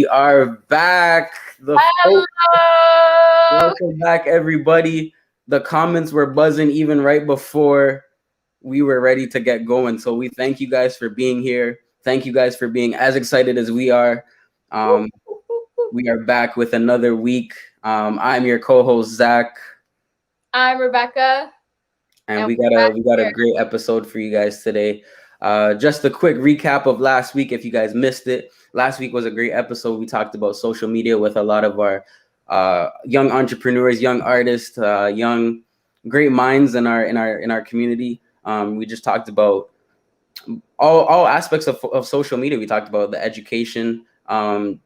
We are back. Hello. Welcome back, everybody. The comments were buzzing even right before we were ready to get going. So we thank you guys for being here. Thank you guys for being as excited as we are. We are back with another week. I'm your co-host Zach, I'm Rebecca, and we got a great episode for you guys today. Just a quick recap of last week, if you guys missed it. Last week was a great episode. We talked about social media with a lot of our young entrepreneurs, young artists, young great minds in our community. We just talked about all aspects of social media. We talked about the education,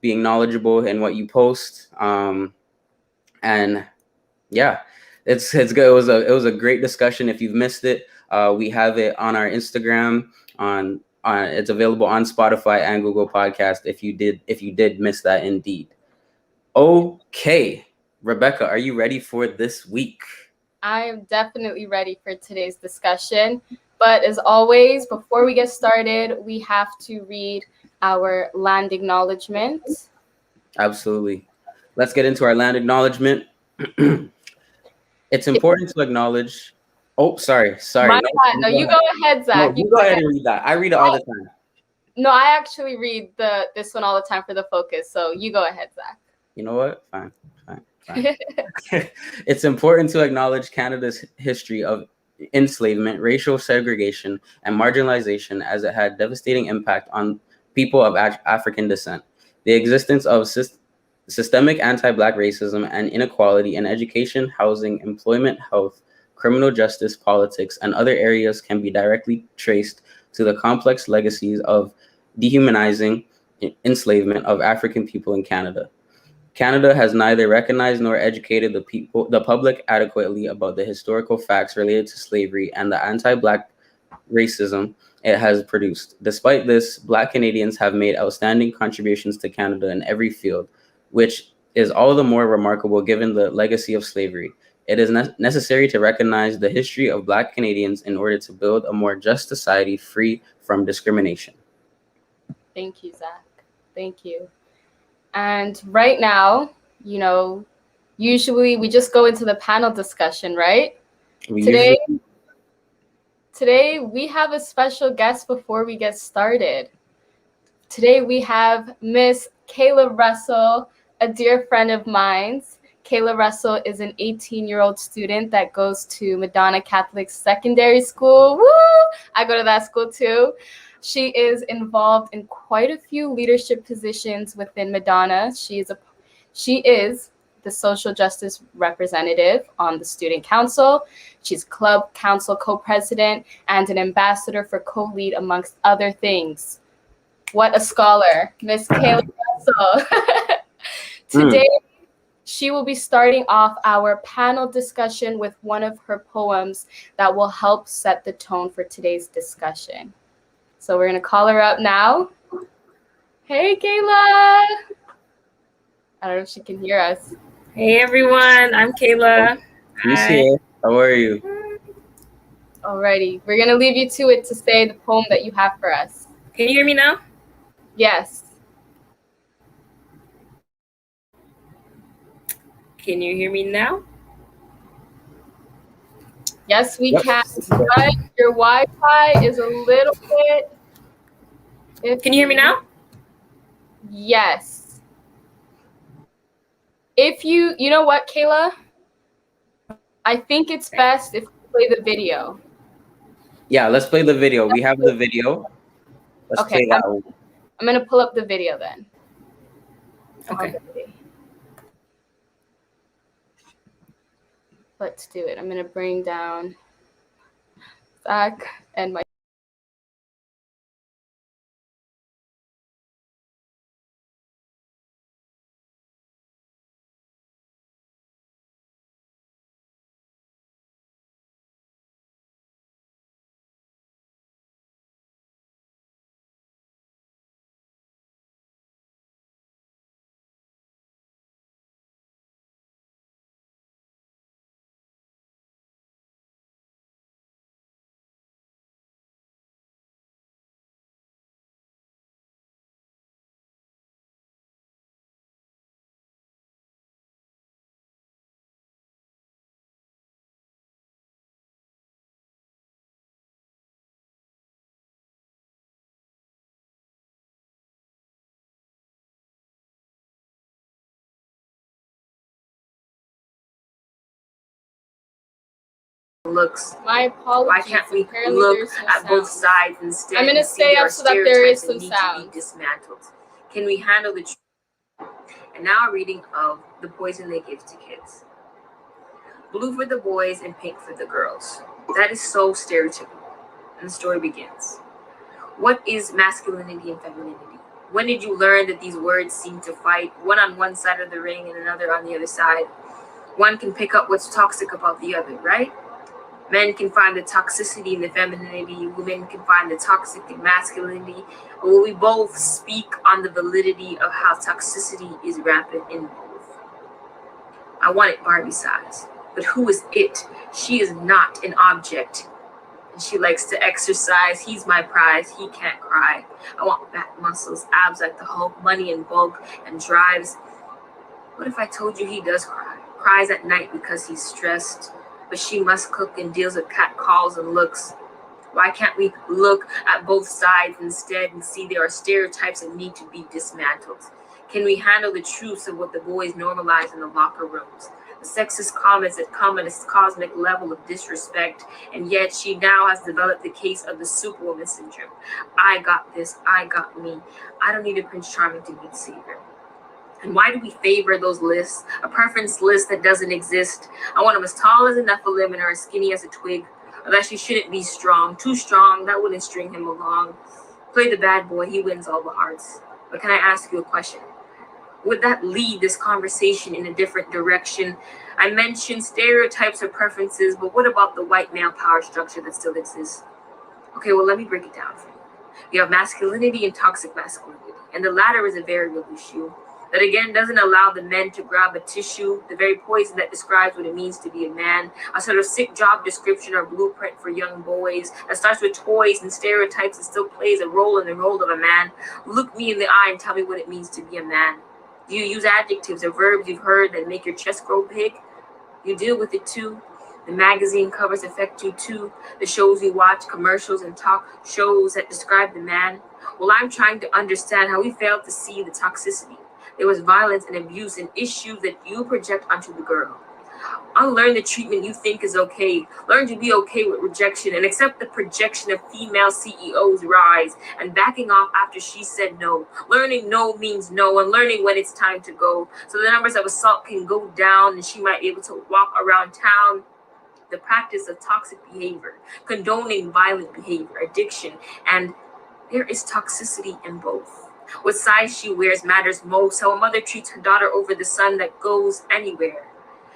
being knowledgeable in what you post, and yeah, it's good. It was a great discussion. If you've missed it, we have it on our Instagram. On it's available on Spotify and Google Podcast. If you did miss that, indeed. Okay, Rebecca, are you ready for this week? I am definitely ready for today's discussion. But as always, before we get started, we have to read our land acknowledgement. Absolutely. Let's get into our land acknowledgement. It's important to acknowledge. Oh, sorry. My bad. No, you go ahead, Zach. No, you go ahead and read that. I read it all the time. No, I actually read this one all the time for the focus. So you go ahead, Zach. You know what? Fine. It's important to acknowledge Canada's history of enslavement, racial segregation, and marginalization, as it had devastating impact on people of African descent. The existence of systemic anti-Black racism and inequality in education, housing, employment, health, criminal justice, politics, and other areas can be directly traced to the complex legacies of dehumanizing enslavement of African people in Canada. Canada has neither recognized nor educated the public adequately about the historical facts related to slavery and the anti-Black racism it has produced. Despite this, Black Canadians have made outstanding contributions to Canada in every field, which is all the more remarkable given the legacy of slavery. It is necessary to recognize the history of Black Canadians in order to build a more just society free from discrimination. Thank you, Zach. Thank you. And right now, usually we just go into the panel discussion, right? Today we have a special guest before we get started. Today we have Miss Kayla Russell, a dear friend of mine. Kayla Russell is an 18-year-old student that goes to Madonna Catholic Secondary School. Woo! I go to that school too. She is involved in quite a few leadership positions within Madonna. She is the social justice representative on the student council. She's club council co-president and an ambassador for co-lead, amongst other things. What a scholar, Miss Kayla Russell. Today, she will be starting off our panel discussion with one of her poems that will help set the tone for today's discussion. So we're going to call her up now. Hey, Kayla. I don't know if she can hear us. Hey, everyone. I'm Kayla. Hi. How are you? Alrighty. We're going to leave you to it to say the poem that you have for us. Can you hear me now? Yes. Can you hear me now? Yes, we can. But your Wi-Fi is a little bit... Can you hear me now? Yes. If you know what, Kayla? I think it's best if we play the video. Yeah, let's play the video. We have the video. Let's play that one. I'm going to pull up the video then. Okay. Let's do it. I'm going to bring down Zach and my looks. My apologies. Why can't we Apparently look there's no at both sound. sides instead I'm gonna and see stay there up are so that there is stereotypes some that need to sound. be dismantled? Can we handle the truth? And now a reading of The Poison They Give to Kids. Blue for the boys and pink for the girls. That is so stereotypical. And the story begins. What is masculinity and femininity? When did you learn that these words seem to fight, one on one side of the ring and another on the other side? One can pick up what's toxic about the other, right? Men can find the toxicity in the femininity, women can find the toxic in masculinity. Will we both speak on the validity of how toxicity is rampant in both? I want it Barbie size. But who is it? She is not an object. And she likes to exercise. He's my prize. He can't cry. I want back muscles, abs like the Hulk, money in bulk, and drives. What if I told you he does cry? Cries at night because he's stressed, but she must cook and deals with cat calls and looks. Why can't we look at both sides instead and see there are stereotypes that need to be dismantled? Can we handle the truths of what the boys normalize in the locker rooms? The sexist comments that come at a cosmic level of disrespect, and yet she now has developed the case of the superwoman syndrome. I got this, I got me. I don't need a Prince Charming to be the savior. And why do we favor those lists? A preference list that doesn't exist. I want him as tall as a Nephilim or as skinny as a twig. Or that she shouldn't be strong. Too strong, that wouldn't string him along. Play the bad boy, he wins all the hearts. But can I ask you a question? Would that lead this conversation in a different direction? I mentioned stereotypes or preferences, but what about the white male power structure that still exists? Okay, well, let me break it down for you. You have masculinity and toxic masculinity, and the latter is a very real issue that again doesn't allow the men to grab a tissue, the very poison that describes what it means to be a man, a sort of sick job description or blueprint for young boys that starts with toys and stereotypes and still plays a role in the role of a man. Look me in the eye and tell me what it means to be a man. Do you use adjectives or verbs you've heard that make your chest grow big? You deal with it too. The magazine covers affect you too. The shows you watch, commercials and talk shows that describe the man. Well, I'm trying to understand how we failed to see the toxicity. There was violence and abuse and issues that you project onto the girl. Unlearn the treatment you think is okay. Learn to be okay with rejection and accept the projection of female CEOs' rise and backing off after she said no. Learning no means no and learning when it's time to go. So the numbers of assault can go down and she might be able to walk around town. The practice of toxic behavior, condoning violent behavior, addiction, and there is toxicity in both. What size she wears matters most, how a mother treats her daughter over the son that goes anywhere.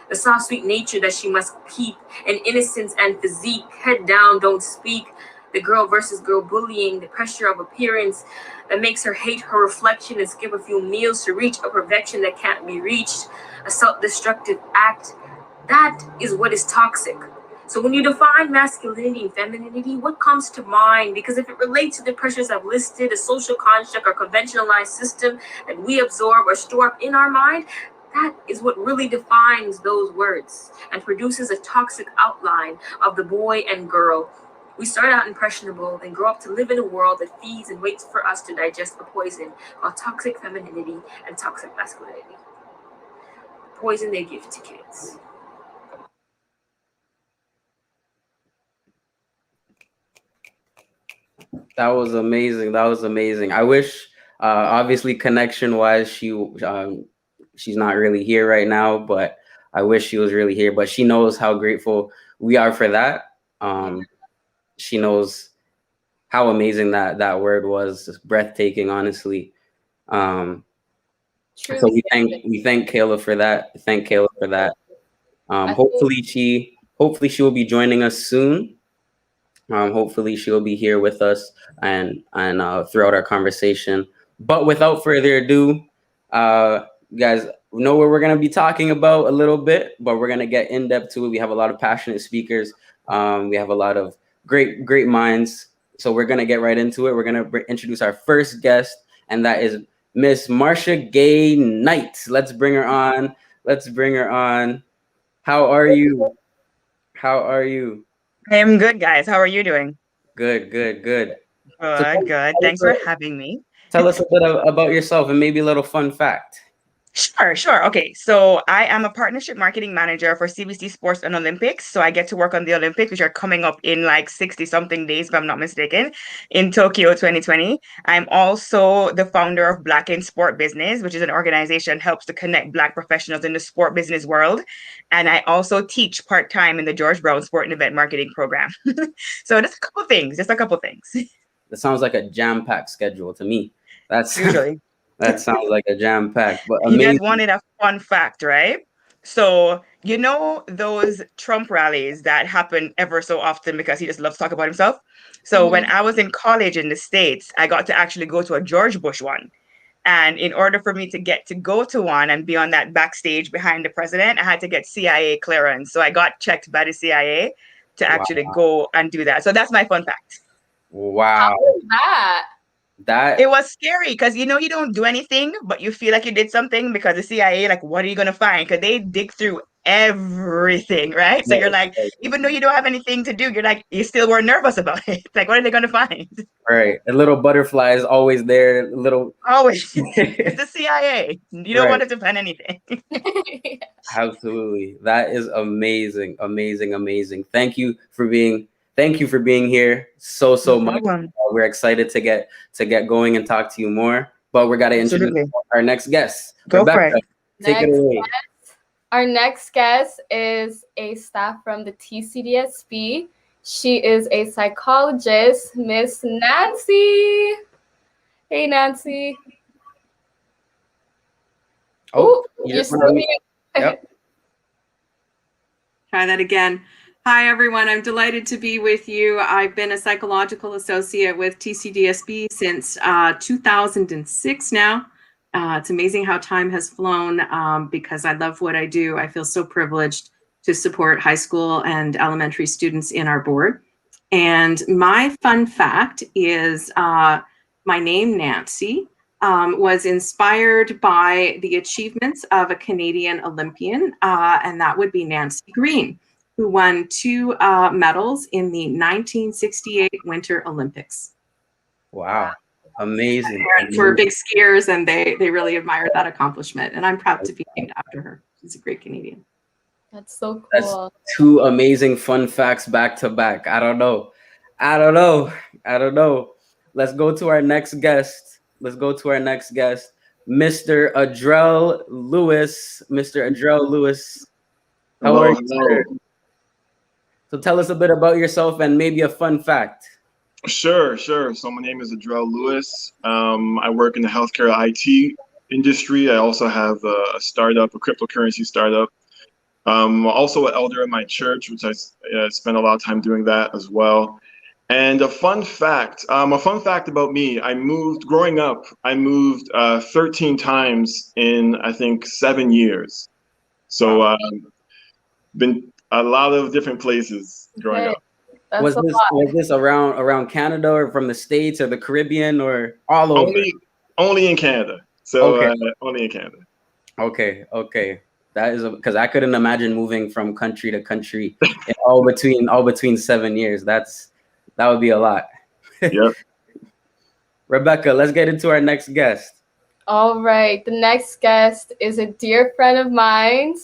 The soft, sweet nature that she must keep, and innocence and physique, head down, don't speak. The girl versus girl bullying, the pressure of appearance that makes her hate her reflection and skip a few meals to reach a perfection that can't be reached. A self-destructive act. That is what is toxic. So when you define masculinity and femininity, what comes to mind? Because if it relates to the pressures I've listed, a social construct or conventionalized system that we absorb or store up in our mind, that is what really defines those words and produces a toxic outline of the boy and girl. We start out impressionable and grow up to live in a world that feeds and waits for us to digest the poison called toxic femininity and toxic masculinity. Poison they give to kids. That was amazing. That was amazing. I wish, obviously, connection-wise, she's not really here right now, but I wish she was really here. But she knows how grateful we are for that. She knows how amazing that word was, just breathtaking, honestly. So we thank Kayla for that. Thank Kayla for that. Hopefully she will be joining us soon. Hopefully she'll be here with us and throughout our conversation. But without further ado, you guys know what we're gonna be talking about a little bit, but we're gonna get in depth to it. We have a lot of passionate speakers. We have a lot of great minds. So we're gonna get right into it. We're gonna introduce our first guest, and that is Miss Marsha Gay Knight. Let's bring her on. Let's bring her on. How are you? How are you? I am good, guys. How are you doing? Good. So Good. Thanks for having me. tell us a bit about yourself and maybe a little fun fact. Sure. Okay, so I am a partnership marketing manager for CBC Sports and Olympics. So I get to work on the Olympics, which are coming up in like 60 something days, if I'm not mistaken, in Tokyo 2020. I'm also the founder of Black in Sport Business, which is an organization that helps to connect Black professionals in the sport business world. And I also teach part-time in the George Brown Sport and Event Marketing Program. So just a couple things. That sounds like a jam-packed schedule to me. That's Usually. that sounds like a jam-packed, but You guys amazing. wanted a fun fact, right? So, you know those Trump rallies that happen ever so often because he just loves to talk about himself? So, when I was in college in the States, I got to actually go to a George Bush one. And in order for me to get to go to one and be on that backstage behind the president, I had to get CIA clearance. So, I got checked by the CIA to actually Wow. go and do that. So, that's my fun fact. Wow. How was that? It was scary because you don't do anything, but you feel like you did something because the CIA, like, what are you gonna find? Because they dig through everything, right? So you're like, even though you don't have anything to do, you're like, you still were nervous about it. Like, what are they gonna find? Right. A little butterfly is always there. A little. Always, it's the CIA. You don't Right. want it to find anything. Absolutely. That is amazing. Amazing. Thank you for being here so No much. problem. We're excited to get going and talk to you more. But we got to introduce Absolutely. our next guest. Go for Rebecca, it. take it away. Our next guest is a staff from the TCDSB. She is a psychologist, Miss Nancy. Hey, Nancy. Oh, you're still mute. Yep. Try that again. Hi, everyone. I'm delighted to be with you. I've been a psychological associate with TCDSB since 2006 now. It's amazing how time has flown because I love what I do. I feel so privileged to support high school and elementary students in our board. And my fun fact is my name, Nancy, was inspired by the achievements of a Canadian Olympian, and that would be Nancy Green, who won 2 medals in the 1968 Winter Olympics. Wow. Amazing. My parents were big skiers, and they really admired that accomplishment, and I'm proud to be named after her. She's a great Canadian. That's so cool. That's 2 amazing fun facts back to back. I don't know. Let's go to our next guest. Mr. Adrell Lewis. How are you, sir? So tell us a bit about yourself and maybe a fun fact. Sure. So my name is Adrell Lewis. I work in the healthcare IT industry. I also have a startup, a cryptocurrency startup. Also an elder in my church, which I spend a lot of time doing that as well. And a fun fact about me, growing up, I moved 13 times in, I think, 7 years. So been a lot of different places growing up. Was this around Canada or from the States or the Caribbean or all over? Only in Canada. So only in Canada. Okay. That is because I couldn't imagine moving from country to country in all between 7 years. That would be a lot. Yep. Rebecca, let's get into our next guest. All right. The next guest is a dear friend of mine,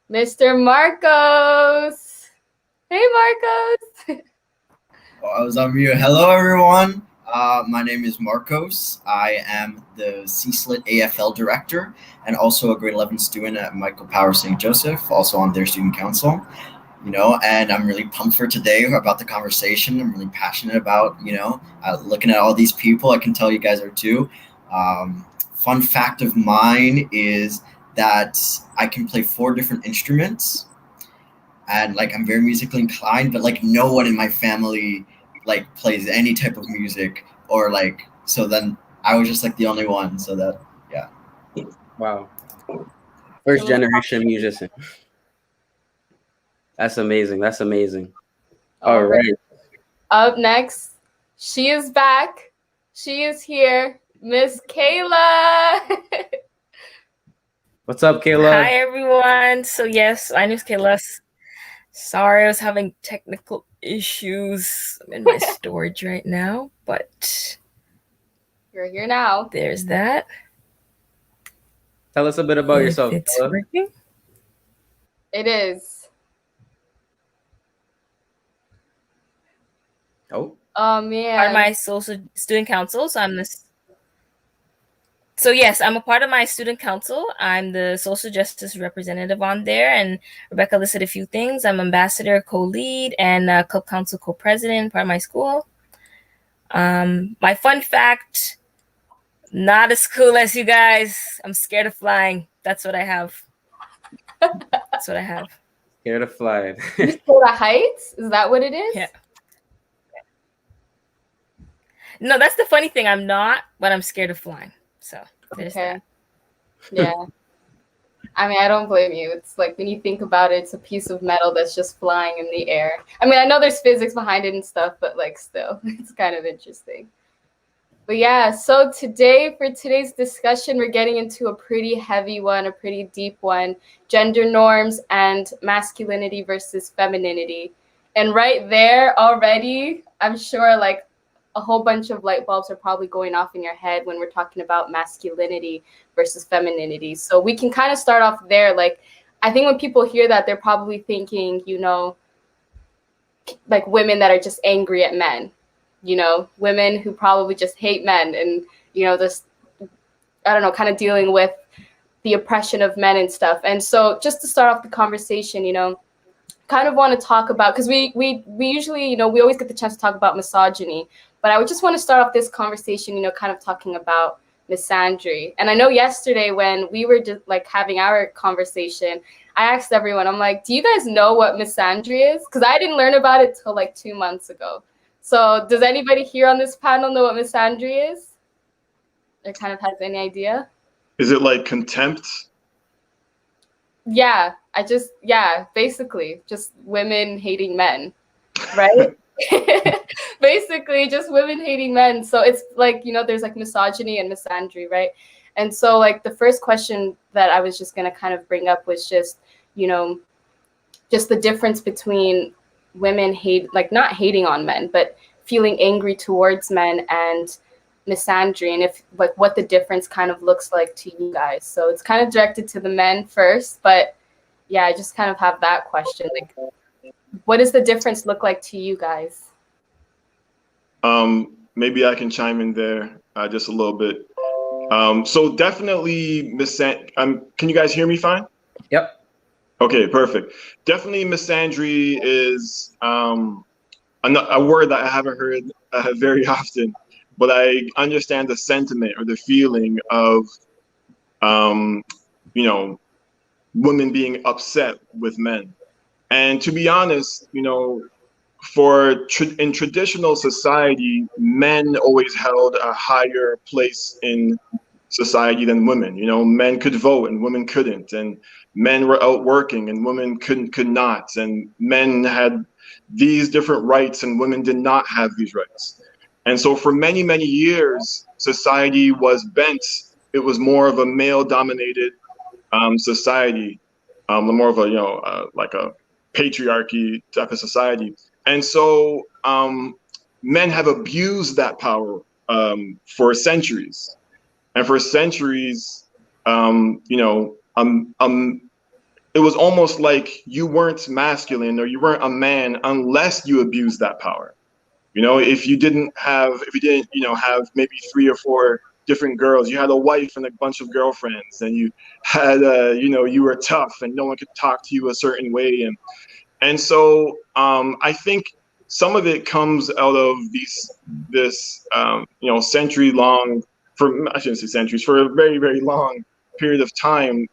Mr. Marcos. Hey, Marcos. I was on mute. Hello, everyone. My name is Marcos. I am the CSLIT AFL director and also a grade 11 student at Michael Power St. Joseph, also on their student council. And I'm really pumped for today about the conversation. I'm really passionate about, looking at all these people. I can tell you guys are too. Fun fact of mine is that I can play 4 different instruments, and I'm very musically inclined, but no one in my family plays any type of music or so then I was just the only one. So that, yeah. Wow. First generation musician. That's amazing. All right. Up next, she is back. She is here, Miss Kayla. What's up, Kayla? Hi, everyone. So yes, my name is Kayla. Sorry, I was having technical issues. I'm in my storage right now, but you're here now. There's that. Tell us a bit about If yourself. it's Kayla. working. It is. Oh, Oh Part of man. my social student council, so I'm this. So yes, I'm a part of my student council. I'm the social justice representative on there, and Rebecca listed a few things. I'm ambassador, co-lead, and club council co-president, part of my school. My fun fact: not as cool as you guys. I'm scared of flying. That's what I have. That's what I have. here to fly. You scared of heights? Is that what it is? Yeah. No, that's the funny thing. I'm not, but I'm scared of flying. So there's Okay. that. Yeah. I mean, I don't blame you. It's like when you think about it, it's a piece of metal that's just flying in the air. I mean, I know there's physics behind it and stuff, but like still, it's kind of interesting. But yeah, so today, for today's discussion, we're getting into a pretty heavy one, a pretty deep one, gender norms and masculinity versus femininity. And right there already, I'm sure like a whole bunch of light bulbs are probably going off in your head when we're talking about masculinity versus femininity. So we can kind of start off there. Like, I think when people hear that, they're probably thinking, you know, like women that are just angry at men, you know, women who probably just hate men and, you know, this, I don't know, kind of dealing with the oppression of men and stuff. And so just to start off the conversation, you know, kind of want to talk about, because we usually, you know, we always get the chance to talk about misogyny, but I would just want to start off this conversation, you know, kind of talking about misandry. And I know yesterday when we were just like having our conversation, I asked everyone, I'm like, do you guys know what misandry is? Because I didn't learn about it till like 2 months ago. So does anybody here on this panel know what misandry is? Or kind of has any idea? Is it like contempt? Yeah, basically just women hating men, right? Basically just women hating men. So it's like, you know, there's like misogyny and misandry, right? And so like the first question that I was just going to kind of bring up was just, you know, just the difference between women like not hating on men, but feeling angry towards men and misandry, and if like what the difference kind of looks like to you guys. So it's kind of directed to the men first, but yeah, I just kind of have that question. Like, what does the difference look like to you guys? Maybe I can chime in there just a little bit. So definitely can you guys hear me fine? Yep. Okay, perfect. Definitely misandry is a word that I haven't heard very often, but I understand the sentiment or the feeling of, you know, women being upset with men. And to be honest, you know, in traditional society, men always held a higher place in society than women. You know, men could vote and women couldn't, and men were out working and women could not, and men had these different rights and women did not have these rights. And so for many, many years, society was bent. It was more of a male-dominated society, more of a, you know, like a patriarchy type of society. And so men have abused that power for centuries. And for centuries, you know, it was almost like you weren't masculine or you weren't a man unless you abused that power. You know, if you didn't, you know, have maybe 3 or 4 different girls, you had a wife and a bunch of girlfriends, and you had, you know, you were tough and no one could talk to you a certain way. And so I think some of it comes out of this, you know, I shouldn't say centuries, for a very, very long period of time,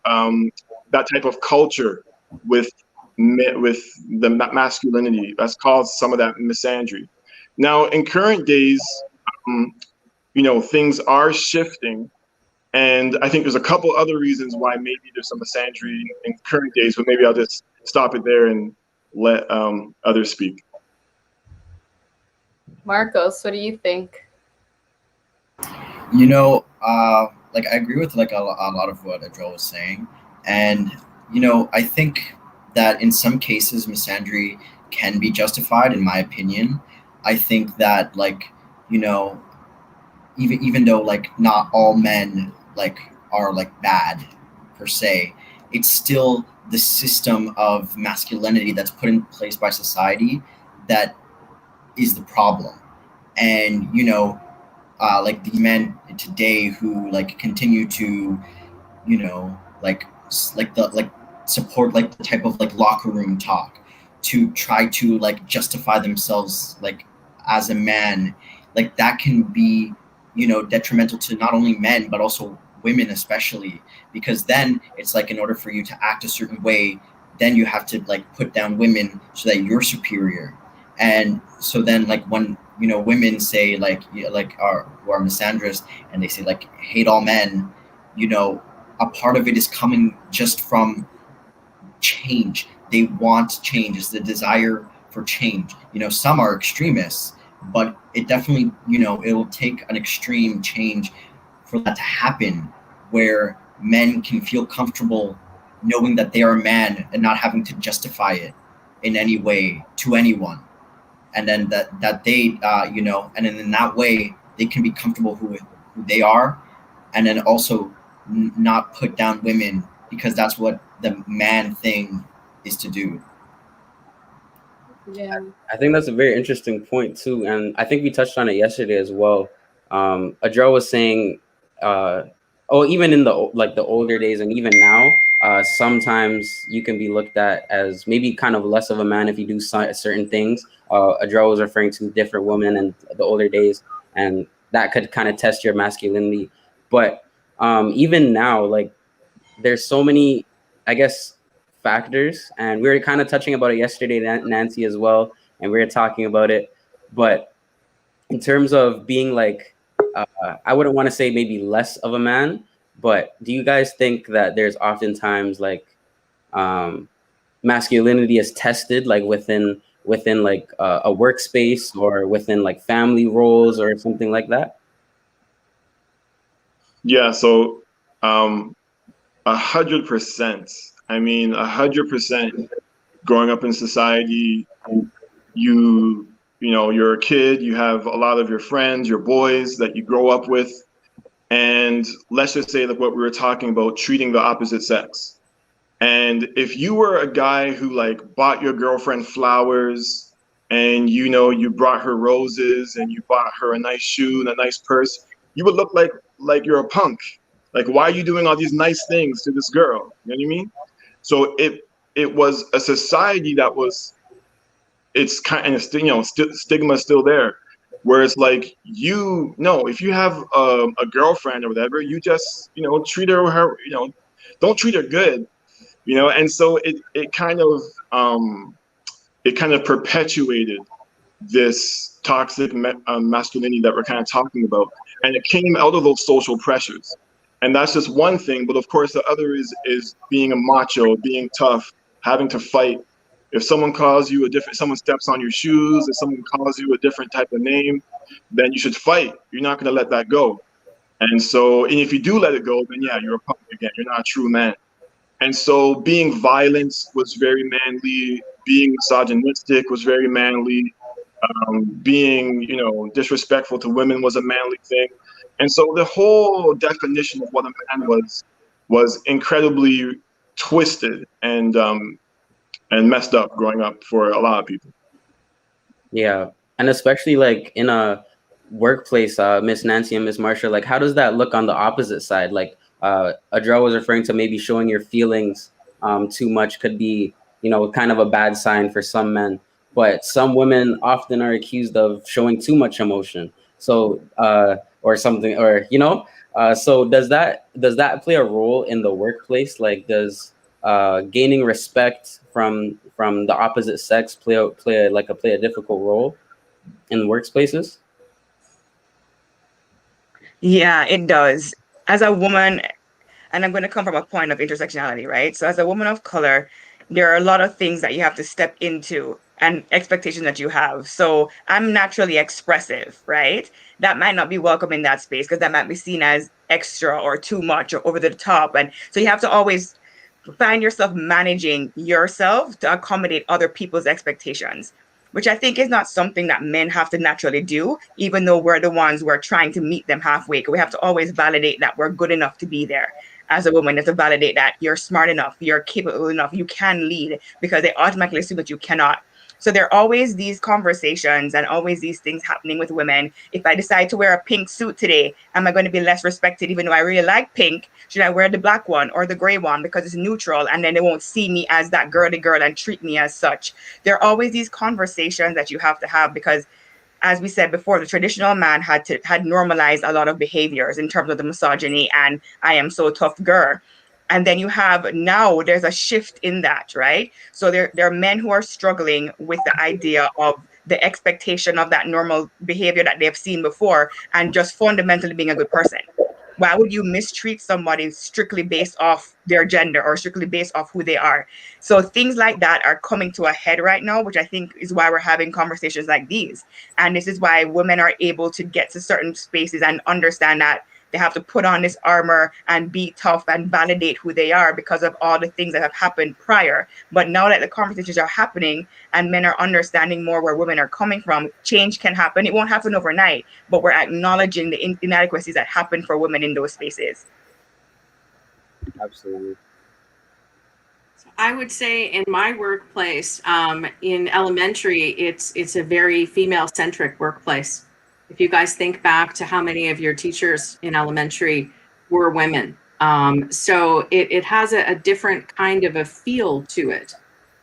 that type of culture with the masculinity that's caused some of that misandry. Now, in current days, you know, things are shifting, and I think there's a couple other reasons why maybe there's some misandry in current days, but maybe I'll just stop it there and let others speak. Marcos, what do you think? You know, like I agree with like a lot of what Adrel was saying, and you know, I think that in some cases misandry can be justified. In my opinion, I think that like, you know, even though like not all men like are like bad, per se. It's still the system of masculinity that's put in place by society that is the problem. And like the men today who like continue to like support like the type of like locker room talk to try to like justify themselves like as a man, like that can be detrimental to not only men but also women especially, because then it's like in order for you to act a certain way, then you have to like put down women so that you're superior. And so then like when women say like who are misandrous and they say like hate all men, a part of it is coming just from change. They want change. It's the desire for change. Some are extremists, but it definitely, it will take an extreme change for that to happen, where men can feel comfortable knowing that they are a man and not having to justify it in any way to anyone. And then that they, and then in that way, they can be comfortable who they are, and then also not put down women, because that's what the man thing is to do. Yeah. I think that's a very interesting point too, and I think we touched on it yesterday as well. Adrel was saying, even in the older days and even now, sometimes you can be looked at as maybe kind of less of a man if you do certain things. Adrel was referring to different women in the older days, and that could kind of test your masculinity. But even now, like there's so many, I guess, factors, and we were kind of touching about it yesterday, Nancy, as well, and we were talking about it. But in terms of being like, I wouldn't want to say maybe less of a man, but do you guys think that there's oftentimes like masculinity is tested like within like a workspace or within like family roles or something like that? Yeah, so 100%. I mean, 100%. Growing up in society, you're a kid, you have a lot of your friends, your boys that you grow up with, and let's just say like what we were talking about, treating the opposite sex. And if you were a guy who like bought your girlfriend flowers and you brought her roses and you bought her a nice shoe and a nice purse, you would look like you're a punk. Like, why are you doing all these nice things to this girl? You know what I mean? So it was a society that was, it's kind of stigma still there, where it's like if you have a girlfriend or whatever, you just treat her don't treat her good, and so it kind of perpetuated this toxic masculinity that we're kind of talking about, and it came out of those social pressures. And that's just one thing, but of course the other is being a macho, being tough, having to fight. If someone calls you someone steps on your shoes, if someone calls you a different type of name, then you should fight. You're not going to let that go. And if you do let it go, then yeah, you're a punk again. You're not a true man. And so being violent was very manly. Being misogynistic was very manly. Being, disrespectful to women was a manly thing. And so the whole definition of what a man was incredibly twisted and messed up growing up for a lot of people. Yeah, and especially like in a workplace, Miss Nancy and Miss Marsha, like how does that look on the opposite side? Like Adrel was referring to maybe showing your feelings too much could be, kind of a bad sign for some men. But some women often are accused of showing too much emotion. So or something, or so does that play a role in the workplace? Like does gaining respect from the opposite sex play a difficult role in workplaces? Yeah, it does. As a woman, and I'm going to come from a point of intersectionality, right? So as a woman of color, there are a lot of things that you have to step into and expectations that you have. So I'm naturally expressive, right? That might not be welcome in that space because that might be seen as extra or too much or over the top. And so you have to always find yourself managing yourself to accommodate other people's expectations, which I think is not something that men have to naturally do, even though we're the ones who are trying to meet them halfway. We have to always validate that we're good enough to be there. as a woman is to validate that you're smart enough, you're capable enough, you can lead, because they automatically assume that you cannot. So there are always these conversations and always these things happening with women. If I decide to wear a pink suit today, am I going to be less respected even though I really like pink? Should I wear the black one or the gray one because it's neutral, and then they won't see me as that girly girl and treat me as such? There are always these conversations that you have to have, because as we said before, the traditional man had normalized a lot of behaviors in terms of the misogyny and I am so tough girl. And then you have now there's a shift in that, right? So there are men who are struggling with the idea of the expectation of that normal behavior that they've seen before and just fundamentally being a good person. Why would you mistreat somebody strictly based off their gender or strictly based off who they are? So things like that are coming to a head right now, which I think is why we're having conversations like these. And this is why women are able to get to certain spaces and understand that they have to put on this armor and be tough and validate who they are because of all the things that have happened prior. But now that the conversations are happening and men are understanding more where women are coming from, change can happen. It won't happen overnight, but we're acknowledging the inadequacies that happen for women in those spaces. Absolutely. I would say in my workplace, in elementary, it's a very female-centric workplace. If you guys think back to how many of your teachers in elementary were women, so it has a different kind of a feel to it.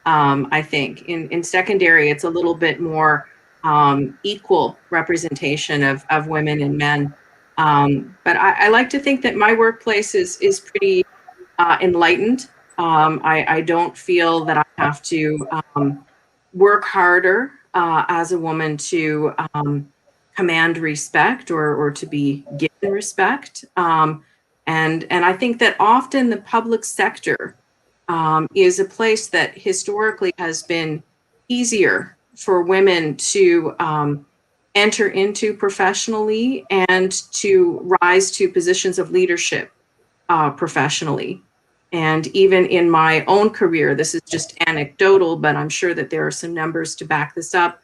I think in secondary, it's a little bit more equal representation of women and men. But I like to think that my workplace is pretty enlightened. I don't feel that I have to work harder as a woman to command respect or to be given respect. And I think that often the public sector is a place that historically has been easier for women to enter into professionally and to rise to positions of leadership professionally. And even in my own career, this is just anecdotal, but I'm sure that there are some numbers to back this up.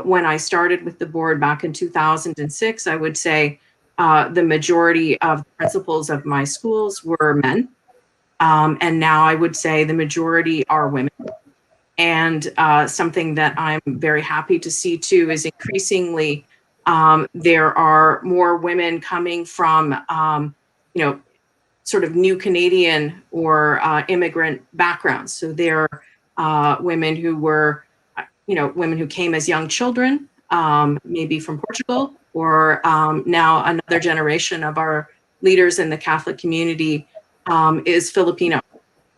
When I started with the board back in 2006, I would say the majority of principals of my schools were men. And now I would say the majority are women. And something that I'm very happy to see too is increasingly there are more women coming from, sort of new Canadian or immigrant backgrounds. So there are women who were, women who came as young children, maybe from Portugal, or now another generation of our leaders in the Catholic community is Filipino.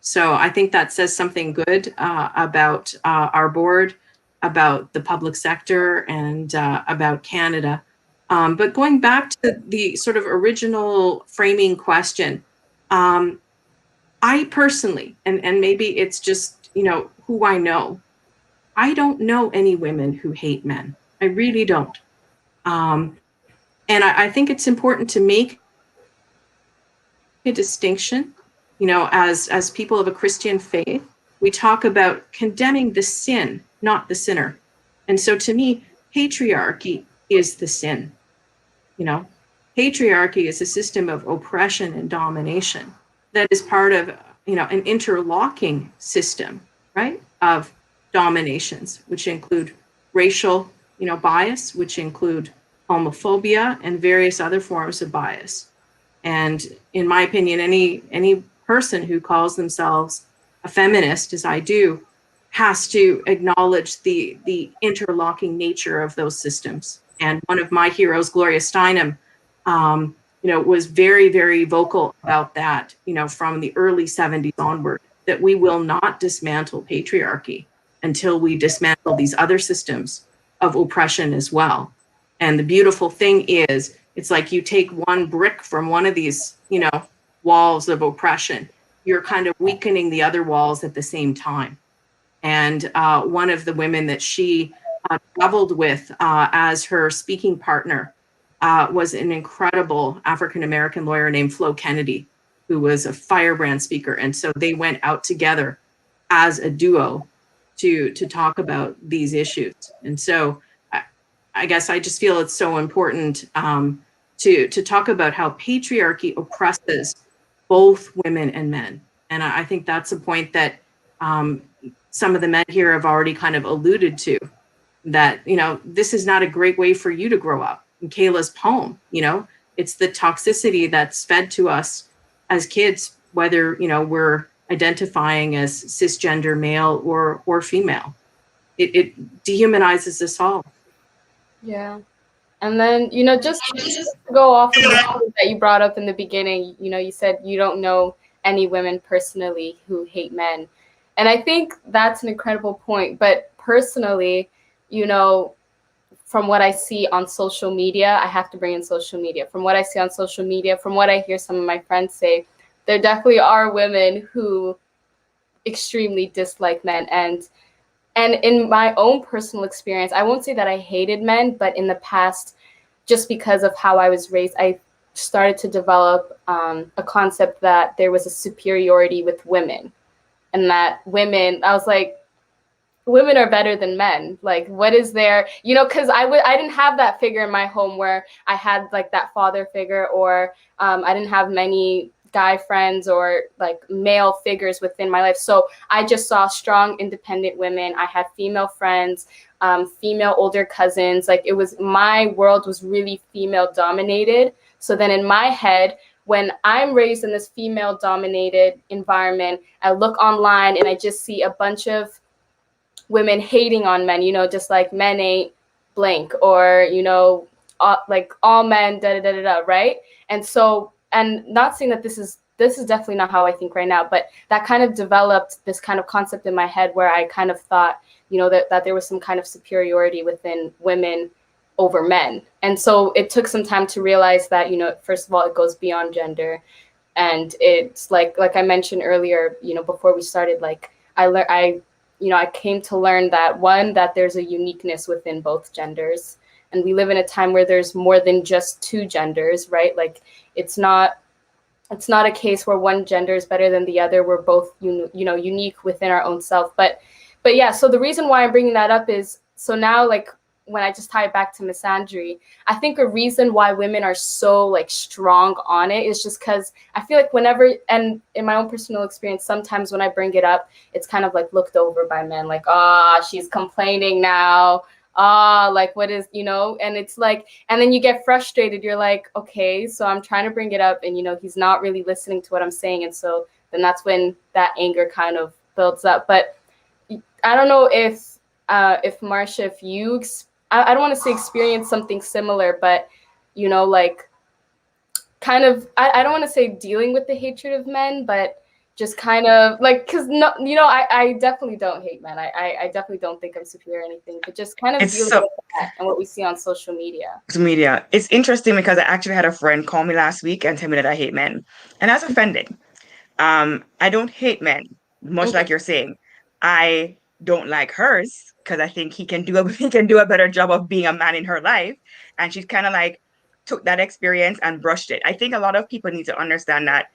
So I think that says something good about our board, about the public sector, and about Canada. But going back to the sort of original framing question, I personally, and maybe it's just, who I know, I don't know any women who hate men. I really don't. And I think it's important to make a distinction, as people of a Christian faith, we talk about condemning the sin, not the sinner. And so to me, patriarchy is the sin. Patriarchy is a system of oppression and domination that is part of, an interlocking system, right, of dominations, which include racial, bias, which include homophobia and various other forms of bias. And in my opinion, any person who calls themselves a feminist, as I do, has to acknowledge the interlocking nature of those systems. And one of my heroes, Gloria Steinem, was very, very vocal about that, from the early 70s onward, that we will not dismantle patriarchy until we dismantle these other systems of oppression as well. And the beautiful thing is, it's like you take one brick from one of these, walls of oppression, you're kind of weakening the other walls at the same time. And one of the women that she traveled with as her speaking partner was an incredible African-American lawyer named Flo Kennedy, who was a firebrand speaker. And so they went out together as a duo to talk about these issues. And so I guess I just feel it's so important to talk about how patriarchy oppresses both women and men. And I think that's a point that some of the men here have already kind of alluded to, that, you know, this is not a great way for you to grow up. In Kayla's poem, you know, it's the toxicity that's fed to us as kids, whether, you know, we're identifying as cisgender male or female. It dehumanizes us all. Yeah. And then, you know, just to go off of the point that you brought up in the beginning, you know, you said you don't know any women personally who hate men. And I think that's an incredible point. But personally, you know, from what I see on social media, I have to bring in social media. From what I see on social media, from what I hear some of my friends say, there definitely are women who extremely dislike men. And in my own personal experience, I won't say that I hated men, but in the past, just because of how I was raised, I started to develop a concept that there was a superiority with women, and that women, I was like, women are better than men. Like, what is there, you know, because I didn't have that figure in my home where I had like that father figure, or I didn't have many guy friends or like male figures within my life. So I just saw strong, independent women. I had female friends, female older cousins. Like, it was, my world was really female dominated. So then in my head, when I'm raised in this female dominated environment, I look online and I just see a bunch of women hating on men, you know, just like men ain't blank, or, you know, like all men, da da da da, right? And so, and not saying that this is definitely not how I think right now, but that kind of developed this kind of concept in my head where I kind of thought, you know, that there was some kind of superiority within women over men. And so it took some time to realize that, you know, first of all, it goes beyond gender. And it's like I mentioned earlier, you know, before we started, like I came to learn that, one, that there's a uniqueness within both genders. And we live in a time where there's more than just two genders, right? Like, it's not a case where one gender is better than the other. We're both, unique within our own self. But yeah, so the reason why I'm bringing that up is, so now, like, when I just tie it back to misandry, I think a reason why women are so like strong on it is just because I feel like whenever, and in my own personal experience, sometimes when I bring it up, it's kind of like looked over by men, like, she's complaining now. Like, what is, and it's like, and then you get frustrated. You're like, okay, so I'm trying to bring it up, and, he's not really listening to what I'm saying. And so then that's when that anger kind of builds up. But I don't know if Marsha, if you, I don't want to say experience something similar, but, like, kind of, I don't want to say dealing with the hatred of men, but just kind of like, because no, I definitely don't hate men. I definitely don't think I'm superior or anything, but just kind of dealing with that and what we see on social media. It's interesting because I actually had a friend call me last week and tell me that I hate men, and I was offended. I don't hate men, much like you're saying. I don't like hers because I think he can do a better job of being a man in her life, and she's kind of like took that experience and brushed it. I think a lot of people need to understand that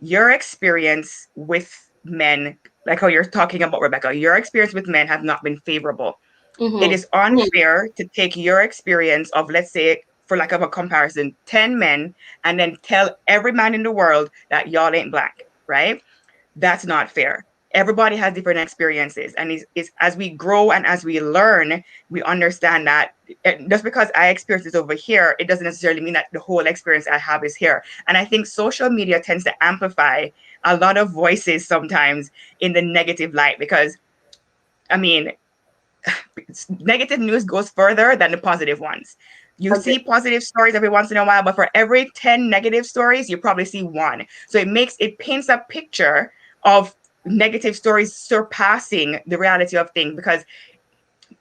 your experience with men, like how you're talking about, Rebecca, your experience with men have not been favorable. It is unfair to take your experience of, let's say, for lack of a comparison, 10 men, and then tell every man in the world that y'all ain't black, right? That's not fair. Everybody has different experiences, and it's as we grow and as we learn, we understand that just because I experience this over here, it doesn't necessarily mean that the whole experience I have is here. And I think social media tends to amplify a lot of voices sometimes in the negative light, because, I mean, negative news goes further than the positive ones. You see positive stories every once in a while, but for every 10 negative stories, you probably see one. So it paints a picture of negative stories surpassing the reality of things, because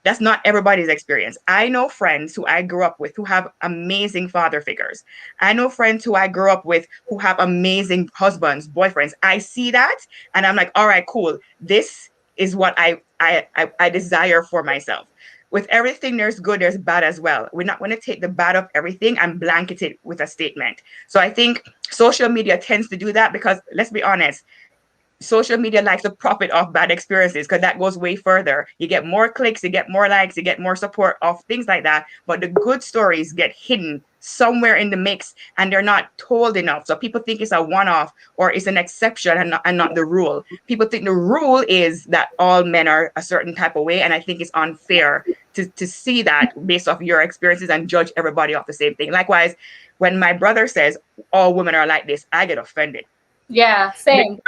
that's not everybody's experience. I know friends who I grew up with who have amazing father figures. I know friends who I grew up with who have amazing husbands, boyfriends. I see that and I'm like, all right, cool. This is what I desire for myself. With everything there's good, there's bad as well. We're not going to take the bad of everything and blanket it with a statement. So I think social media tends to do that because, let's be honest, social media likes to profit off bad experiences because that goes way further. You get more clicks, you get more likes, you get more support of things like that. But the good stories get hidden somewhere in the mix and they're not told enough. So people think it's a one-off or it's an exception and not the rule. People think the rule is that all men are a certain type of way. And I think it's unfair to see that based off your experiences and judge everybody off the same thing. Likewise, when my brother says all women are like this, I get offended. Yeah, same.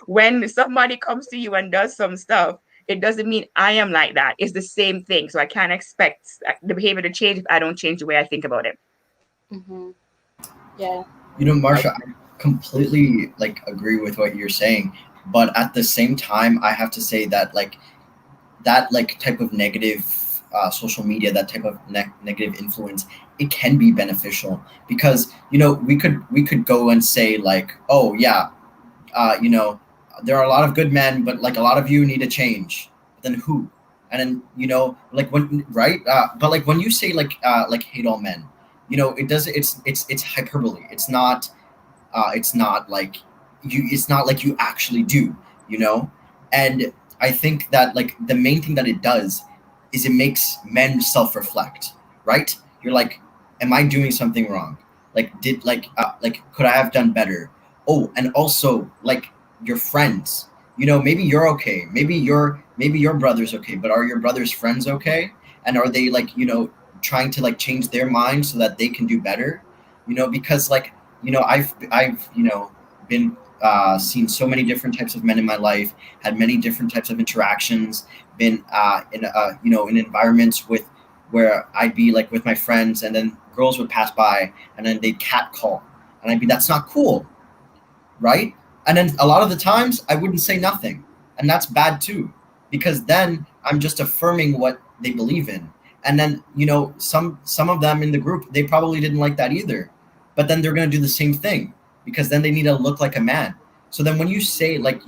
When somebody comes to you and does some stuff, it doesn't mean I am like that. It's the same thing. So I can't expect the behavior to change if I don't change the way I think about it. Mm-hmm. Yeah. You know, Marsha, I completely like agree with what you're saying, but at the same time, I have to say that that type of negative social media, that type of negative influence, it can be beneficial because we could go and say like, oh yeah, there are a lot of good men, but like a lot of you need to change. Then who? And then like when right, but like when you say like hate all men, it does it's hyperbole. It's not like you actually do, and I think that like the main thing that it does is it makes men self-reflect, right? You're like, am I doing something wrong? Like could I have done better? Oh, and also like your friends, maybe you're okay, maybe your brother's okay, but are your brother's friends okay? And are they like trying to like change their mind so that they can do better? Because like I've been seen so many different types of men in my life, had many different types of interactions, been in environments where I'd be like with my friends, and then girls would pass by, and then they'd catcall, and I'd be, that's not cool, right? And then a lot of the times I wouldn't say nothing, and that's bad too, because then I'm just affirming what they believe in. And then some of them in the group, they probably didn't like that either, but then they're going to do the same thing because then they need to look like a man. So then when you say like,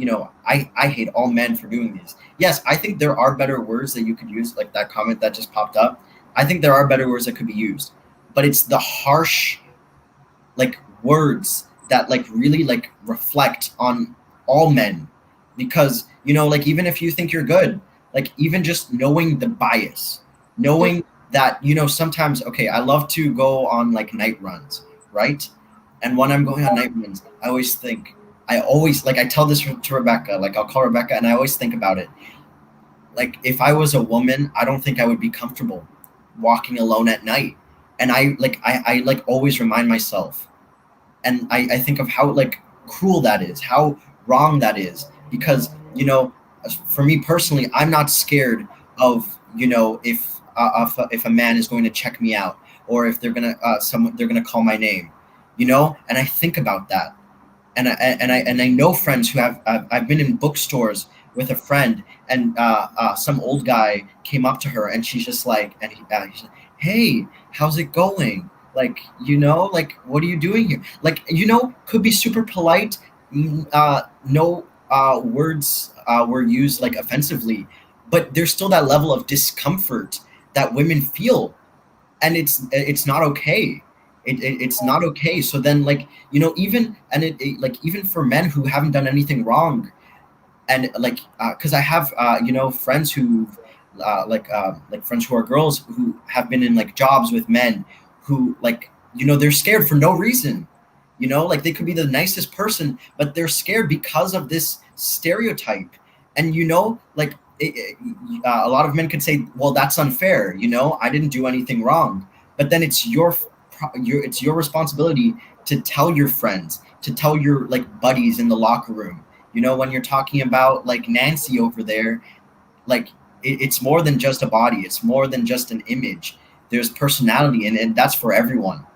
I hate all men for doing this, yes, I think there are better words that you could use, like that comment that just popped up. I think there are better words that could be used, but it's the harsh like words that like really like reflect on all men. Because like even if you think you're good, like even just knowing the bias, knowing that sometimes, okay, I love to go on like night runs, right? And when I'm going on night runs, I always like, I tell this to Rebecca, like I'll call Rebecca and I always think about it. Like if I was a woman, I don't think I would be comfortable walking alone at night. And I like always remind myself, and I think of how like cruel that is, how wrong that is, because for me personally, I'm not scared of if a man is going to check me out, or if they're gonna they're gonna call my name, and I think about that, and I know friends who have I've been in bookstores with a friend, and some old guy came up to her, and she's just like, and he's like, hey, how's it going? Like, like, what are you doing here? Like, could be super polite. No words were used like offensively, but there's still that level of discomfort that women feel, and it's not okay. It's not okay. So then, like, even like even for men who haven't done anything wrong, and like because I have friends who like friends who are girls who have been in like jobs with men who like they're scared for no reason, like they could be the nicest person, but they're scared because of this stereotype. And like a lot of men could say, well, that's unfair, I didn't do anything wrong, but then it's your responsibility to tell your friends, to tell your like buddies in the locker room, when you're talking about like Nancy over there, like it's more than just a body, it's more than just an image. There's personality, and that's for everyone.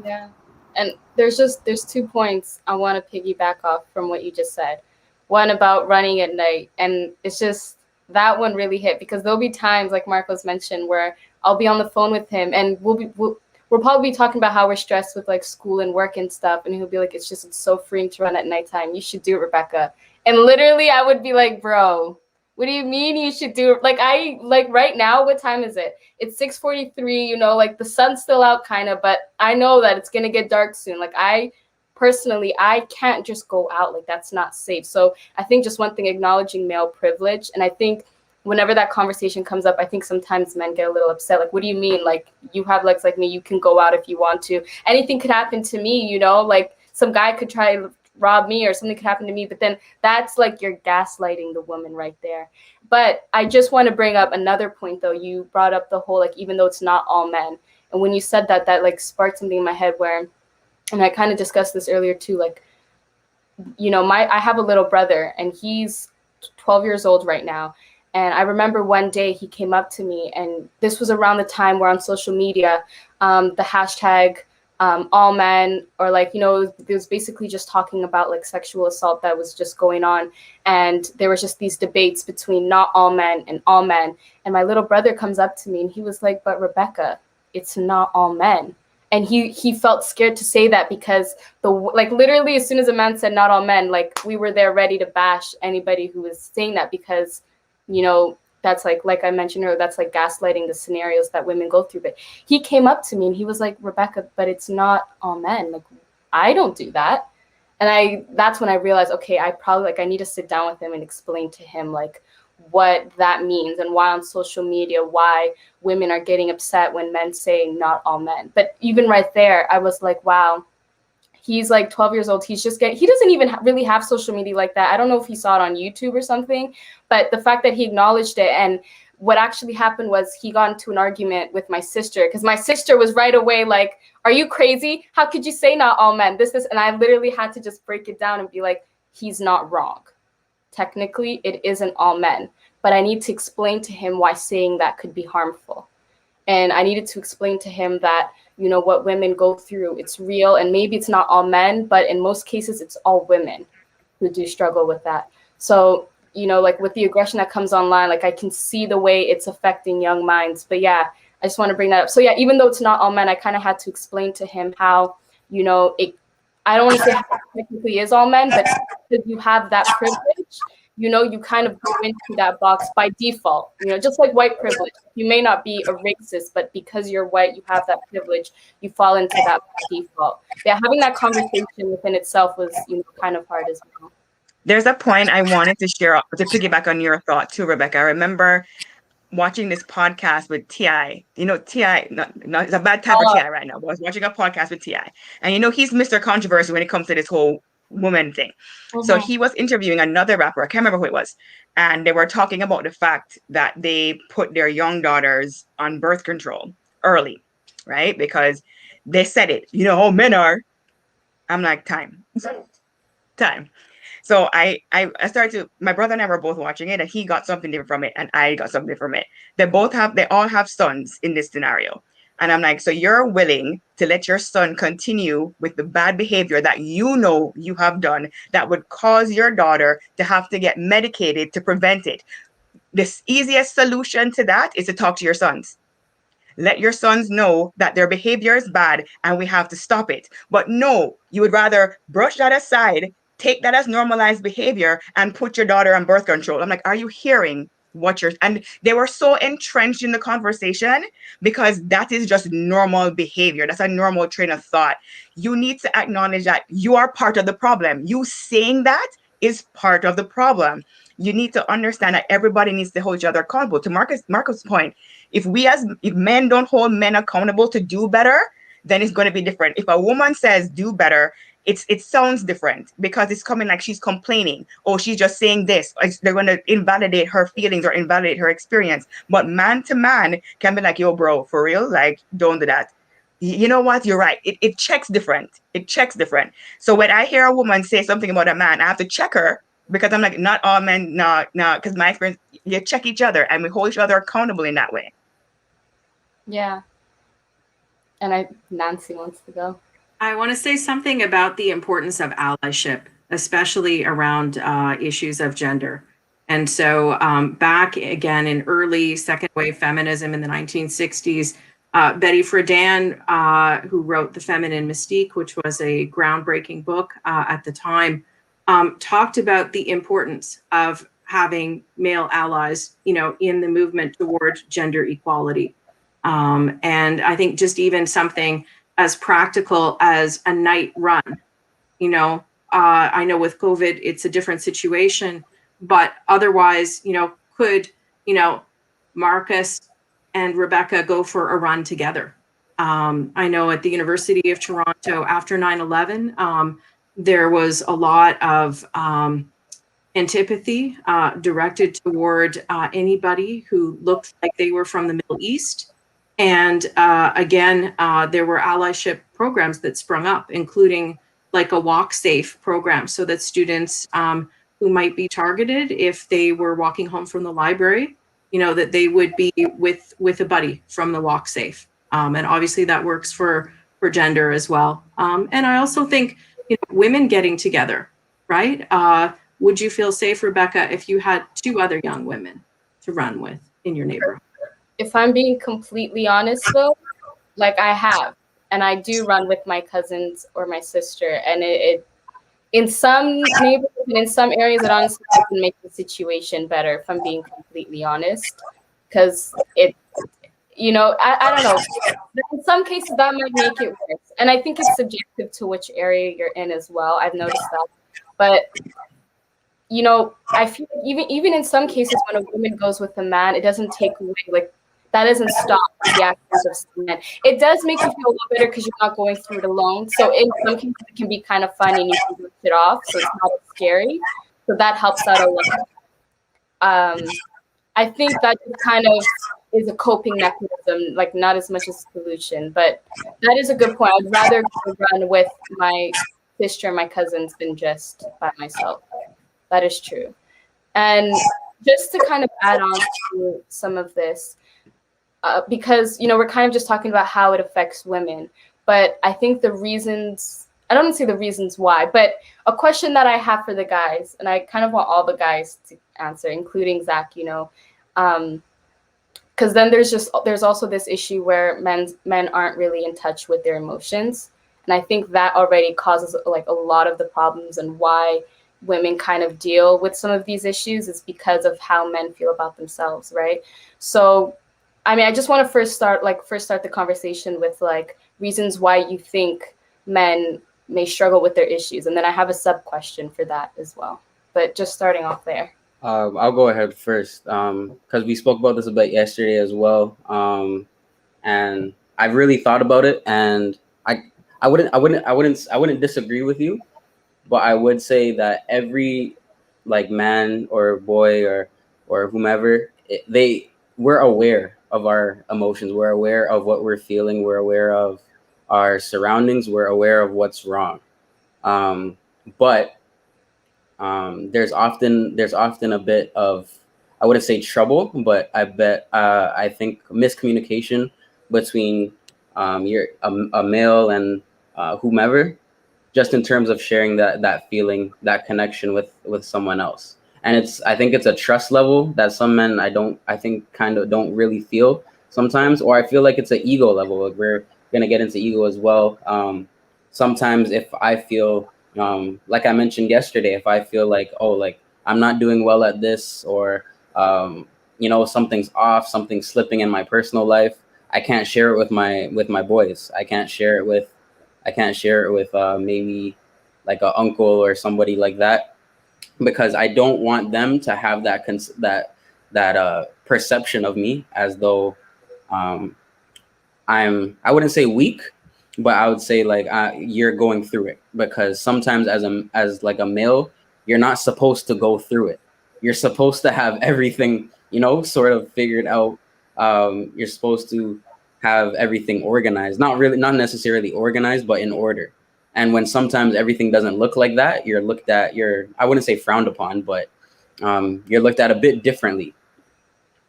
Yeah. And there's 2 points I want to piggyback off from what you just said. One about running at night, and it's just that one really hit, because there'll be times, like Marcos mentioned, where I'll be on the phone with him, and we'll probably be talking about how we're stressed with like school and work and stuff, and he'll be like, it's so freeing to run at nighttime. You should do it, Rebecca. And literally I would be like, bro, what do you mean you should do it? Like right now, what time is it? It's 6:43, like the sun's still out kind of, but I know that it's going to get dark soon. Like I personally, I can't just go out, like that's not safe. So I think just one thing, acknowledging male privilege. And I think whenever that conversation comes up, I think sometimes men get a little upset. Like, what do you mean? Like, you have legs like me, you can go out if you want to. Anything could happen to me, you know, like some guy could try to rob me or something could happen to me. But then that's like you're gaslighting the woman right there. But I just want to bring up another point, though. You brought up the whole, like, even though it's not all men. And when you said that, that like sparked something in my head where, and I kind of discussed this earlier too, like, you know, I have a little brother and he's 12 years old right now. And I remember one day he came up to me, and this was around the time where on social media, the hashtag all men, or like, you know, it was basically just talking about like sexual assault that was just going on. And there was just these debates between not all men and all men. And my little brother comes up to me and he was like, but Rebecca, it's not all men. And he felt scared to say that because like literally as soon as a man said not all men, like we were there ready to bash anybody who was saying that, because you know, that's like I mentioned earlier, that's like gaslighting the scenarios that women go through. But he came up to me and he was like, Rebecca, but it's not all men. Like, I don't do that. And that's when I realized, okay, I need to sit down with him and explain to him like what that means and why on social media, why women are getting upset when men say not all men. But even right there, I was like, wow, he's like 12 years old. He doesn't even really have social media like that. I don't know if he saw it on YouTube or something, but the fact that he acknowledged it, and what actually happened was he got into an argument with my sister, because my sister was right away like, are you crazy? How could you say not all men? This. And I literally had to just break it down and be like, he's not wrong. Technically, it isn't all men, but I need to explain to him why saying that could be harmful. And I needed to explain to him that, you know, what women go through, it's real. And maybe it's not all men, but in most cases, it's all women who do struggle with that. So, you know, like with the aggression that comes online, like I can see the way it's affecting young minds. But yeah, I just want to bring that up. So yeah, even though it's not all men, I kind of had to explain to him how, you know, I don't want to say how it technically is all men, but because you have that privilege, you know, you kind of go into that box by default, you know, just like white privilege. You may not be a racist, but because you're white, you have that privilege, you fall into that by default. Yeah, having that conversation within itself was, you know, kind of hard as well. There's a point I wanted to share to piggyback on your thought too, Rebecca. I remember watching this podcast with T.I. You know, T.I., it's a bad time for T.I. right now, but I was watching a podcast with T.I. And you know, he's Mr. Controversy when it comes to this whole woman thing. So he was interviewing another rapper, I can't remember who it was, and they were talking about the fact that they put their young daughters on birth control early, right? Because they said it, you know, oh, men are. I'm like, time. So I started to, my brother and I were both watching it, and he got something different from it, and I got something from it. They all have sons in this scenario. And I'm like, so you're willing to let your son continue with the bad behavior that you know you have done that would cause your daughter to have to get medicated to prevent it. The easiest solution to that is to talk to your sons. Let your sons know that their behavior is bad and we have to stop it. But no, you would rather brush that aside, take that as normalized behavior, and put your daughter on birth control. I'm like, are you hearing what you're, and they were so entrenched in the conversation because that is just normal behavior. That's a normal train of thought. You need to acknowledge that you are part of the problem. You saying that is part of the problem. You need to understand that everybody needs to hold each other accountable. To Marco's point, if men don't hold men accountable to do better, then it's going to be different. If a woman says do better, it sounds different because it's coming like she's complaining, or she's just saying this. They're going to invalidate her feelings or invalidate her experience. But man to man can be like, yo, bro, for real, like, don't do that. You know what? You're right. It checks different. It checks different. So when I hear a woman say something about a man, I have to check her, because I'm like, not all men, no, because my experience, you check each other and we hold each other accountable in that way. Yeah. And Nancy wants to go. I want to say something about the importance of allyship, especially around issues of gender. And so back again in early second wave feminism in the 1960s, Betty Friedan, who wrote The Feminine Mystique, which was a groundbreaking book at the time, talked about the importance of having male allies, you know, in the movement toward gender equality. And I think just even something as practical as a night run you know, I know with COVID, it's a different situation, but otherwise, you know, could, you know, Marcus and Rebecca go for a run together? I know at the University of Toronto after 9/11, there was a lot of antipathy directed toward anybody who looked like they were from the Middle East. And again, there were allyship programs that sprung up, including like a walk safe program, so that students who might be targeted if they were walking home from the library, you know, that they would be with a buddy from the walk safe. And obviously that works for gender as well. And I also think, you know, women getting together, right? Would you feel safe, Rebecca, if you had 2 other young women to run with in your neighborhood? If I'm being completely honest, though, like I have, and I do run with my cousins or my sister, and it in some neighborhoods and in some areas, it honestly can make the situation better, if I'm being completely honest, because it, you know, I don't know. In some cases, that might make it worse, and I think it's subjective to which area you're in as well. I've noticed that, but you know, I feel like even in some cases when a woman goes with a man, it doesn't take away, like, that doesn't stop the actions of some men. It does make you feel a little better because you're not going through it alone. So in some cases it can be kind of fun and you can brush it off, so it's not as scary. So that helps out a lot. I think that just kind of is a coping mechanism, like not as much as a solution. But that is a good point. I'd rather run with my sister and my cousins than just by myself. That is true. And just to kind of add on to some of this, because, you know, we're kind of just talking about how it affects women, but I think the reasons, I don't want to say the reasons why, but a question that I have for the guys, and I kind of want all the guys to answer, including Zach, you know, because then there's also this issue where men aren't really in touch with their emotions. And I think that already causes like a lot of the problems, and why women kind of deal with some of these issues is because of how men feel about themselves, right? So, I mean, I just want to first start the conversation with like reasons why you think men may struggle with their issues, and then I have a sub question for that as well. But just starting off there. I'll go ahead first because we spoke about this a bit yesterday as well, and I've really thought about it, and I wouldn't disagree with you, but I would say that every like man or boy or whomever, we're aware of our emotions, we're aware of what we're feeling, we're aware of our surroundings, we're aware of what's wrong, but there's often a bit of, I wouldn't say trouble, but I think miscommunication between a male and whomever, just in terms of sharing that feeling, that connection with someone else. And I think it's a trust level that some men I think kind of don't really feel sometimes, or I feel like it's an ego level. Like we're gonna get into ego as well. Sometimes if I feel like I mentioned yesterday, if I feel like, oh, like I'm not doing well at this, or you know, something's off, something's slipping in my personal life, I can't share it with my boys. I can't share it with maybe like an uncle or somebody like that, because I don't want them to have that perception of me as though I wouldn't say weak, but I would say like you're going through it, because sometimes as like a male, you're not supposed to go through it. You're supposed to have everything, you know, sort of figured out. You're supposed to have everything organized, not necessarily organized, but in order. And when sometimes everything doesn't look like that, I wouldn't say frowned upon, but you're looked at a bit differently.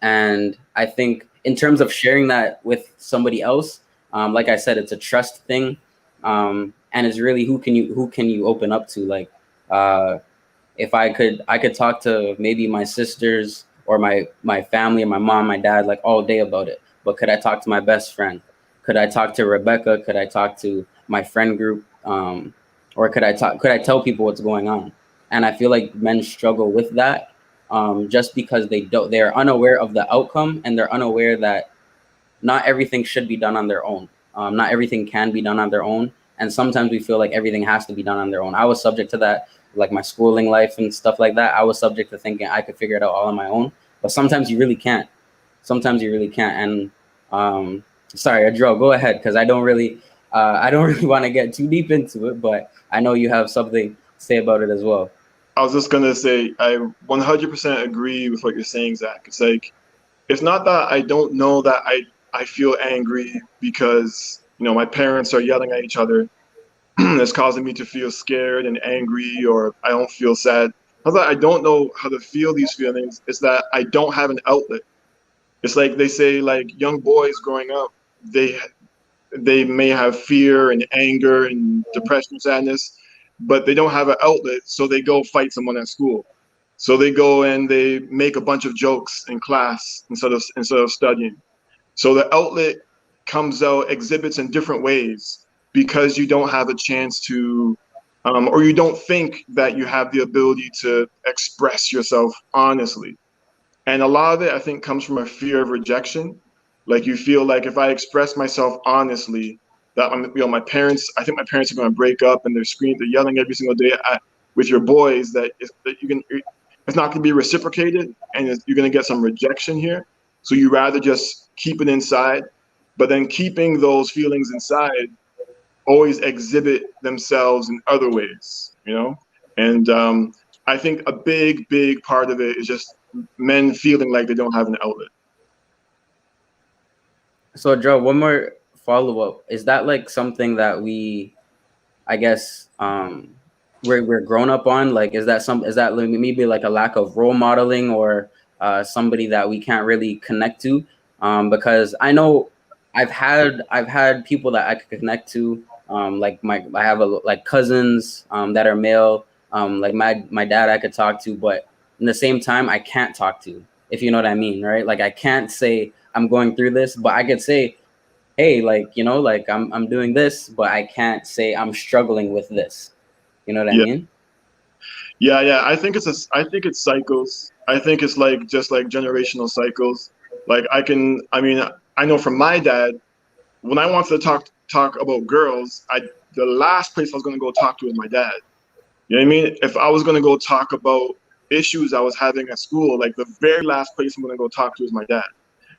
And I think in terms of sharing that with somebody else, like I said, it's a trust thing, and it's really who can you open up to. Like if I could talk to maybe my sisters or my family, my mom, my dad, like all day about it. But could I talk to my best friend? Could I talk to Rebecca? Could I talk to my friend group? Or could I tell people what's going on? And I feel like men struggle with that, just because they're unaware of the outcome, and they're unaware that not everything should be done on their own. Not everything can be done on their own. and sometimes we feel like everything has to be done on their own. I was subject to that, like my schooling life and stuff like that. I was subject to thinking I could figure it out all on my own, but sometimes you really can't. Sometimes you really can't. And sorry, Adriel, go ahead, because I don't really want to get too deep into it, but I know you have something to say about it as well. I was just gonna say I 100% agree with what you're saying, Zach. It's like, it's not that I don't know that I feel angry because, my parents are yelling at each other. It's causing me to feel scared and angry, or I don't feel sad. Not that I don't know how to feel these feelings. It's that I don't have an outlet. It's like they say, like, young boys growing up, they may have fear and anger and depression, sadness, but they don't have an outlet, so they go fight someone at school. So they go and they make a bunch of jokes in class instead of studying. So the outlet comes out, exhibits in different ways because you don't have a chance to, or you don't think that you have the ability to express yourself honestly. And a lot of it, I think, comes from a fear of rejection. Like, you feel like if I express myself honestly, that my parents, I think my parents are going to break up, and they're yelling every single day with your boys, that it's not going to be reciprocated, and you're going to get some rejection here. So you rather just keep it inside, but then keeping those feelings inside always exhibit themselves in other ways, And I think a big, big part of it is just men feeling like they don't have an outlet. So, Joe, one more follow-up. Is that like something that we, I guess, we're grown up on? Like, is that like maybe like a lack of role modeling, or somebody that we can't really connect to? Because I know I've had people that I could connect to. Like I have like cousins that are male. Like my dad I could talk to, but in the same time I can't talk to, if you know what I mean, right? Like, I can't say I'm going through this, but I could say, hey, like, like I'm doing this, but I can't say I'm struggling with this. You know what I mean? Yeah. I think it's cycles. I think it's like just like generational cycles. Like, I know from my dad, when I wanted to talk about girls, the last place I was going to go talk to was my dad. You know what I mean? If I was going to go talk about issues I was having at school, like, the very last place I'm going to go talk to is my dad.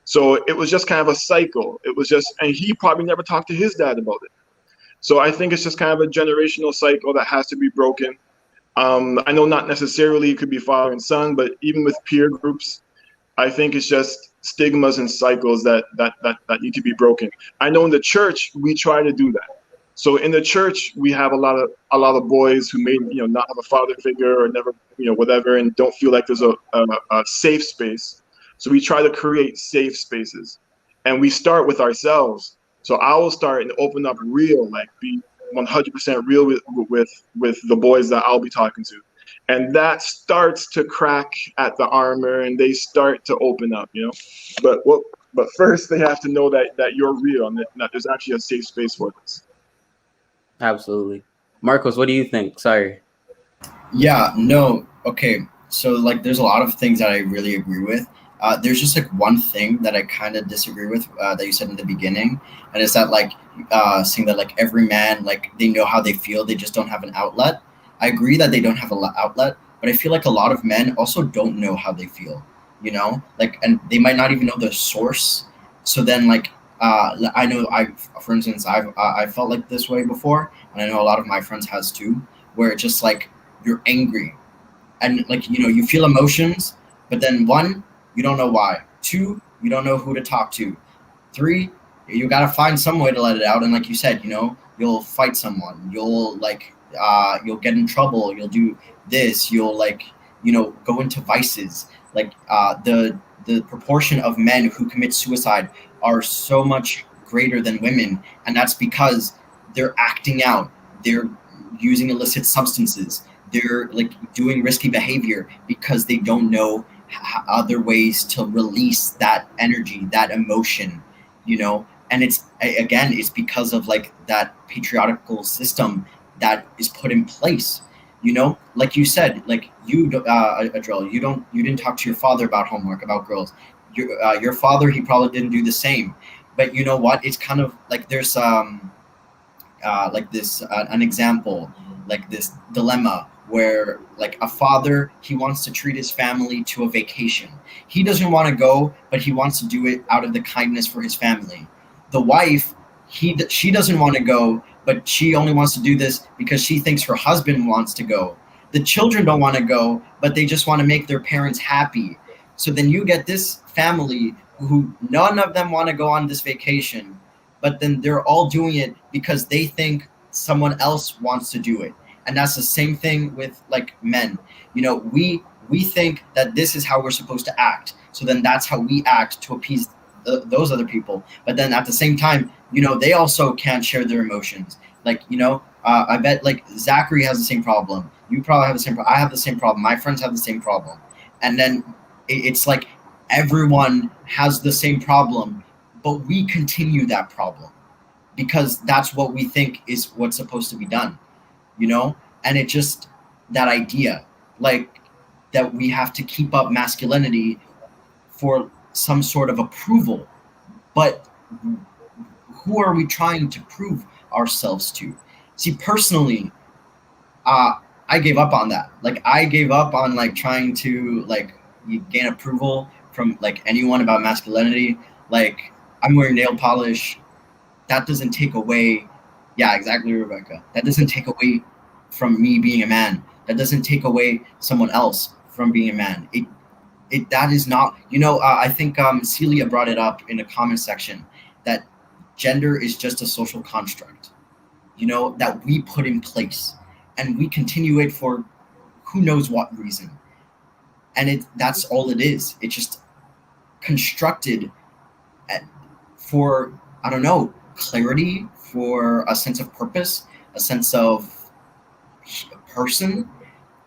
So it was just kind of a cycle. It was just, and he probably never talked to his dad about it. So I think it's just kind of a generational cycle that has to be broken. I know not necessarily it could be father and son, but even with peer groups, I think it's just stigmas and cycles that need to be broken. I know in the church we try to do that. So in the church we have a lot of boys who may not have a father figure, or never whatever, and don't feel like there's a safe space. So we try to create safe spaces, and we start with ourselves. So I will start and open up real, like, be 100% real with the boys that I'll be talking to. And that starts to crack at the armor, and they start to open up, But first they have to know that you're real, and that there's actually a safe space for this. Absolutely. Marcos, what do you think? Sorry. Yeah, no. Okay. So, like, there's a lot of things that I really agree with. There's just like one thing that I kind of disagree with that you said in the beginning, and it's that, like, saying that, like, every man, like, they know how they feel, they just don't have an outlet. I agree that they don't have an outlet, but I feel like a lot of men also don't know how they feel, like, and they might not even know the source. So then, like, I know for instance, I felt like this way before, and I know a lot of my friends has too, where it's just like you're angry, and, like, you feel emotions, but then one, you don't know why. Two, you don't know who to talk to. Three, you gotta find some way to let it out, and like you said, you'll fight someone, you'll you'll get in trouble, you'll do this, you'll, like, go into vices. Like, the proportion of men who commit suicide are so much greater than women, and that's because they're acting out, they're using illicit substances, they're, like, doing risky behavior because they don't know other ways to release that energy, that emotion, and it's because of, like, that patriarchal system that is put in place. Like you said, like, Adrel, you didn't talk to your father about homework, about girls. Your father, he probably didn't do the same. But you know what? It's kind of like there's this an example, like this dilemma where like a father, he wants to treat his family to a vacation. He doesn't want to go, but he wants to do it out of the kindness for his family. The wife, she doesn't want to go, but she only wants to do this because she thinks her husband wants to go. The children don't want to go, but they just want to make their parents happy. So then you get this family who none of them want to go on this vacation, but then they're all doing it because they think someone else wants to do it. And that's the same thing with like men. You know, we think that this is how we're supposed to act. So then that's how we act to appease those other people. But then at the same time, you know, they also can't share their emotions. Like, you know, I bet like Zachary has the same problem. You probably have the same problem. I have the same problem. My friends have the same problem. And then it's like everyone has the same problem, but we continue that problem because that's what we think is what's supposed to be done, you know? And it just, that idea, like that we have to keep up masculinity for some sort of approval. But who are we trying to prove ourselves to? See, personally, I gave up on that. Like I gave up on like trying to like gain approval from like anyone about masculinity. Like I'm wearing nail polish. That doesn't take away. Yeah, exactly, Rebecca. That doesn't take away from me being a man. That doesn't take away someone else from being a man. It that is not. You know, I think Celia brought it up in the comment section that gender is just a social construct. You know, that we put in place, and we continue it for who knows what reason. And that's all it is. It's just constructed for, I don't know, clarity, for a sense of purpose, a sense of person.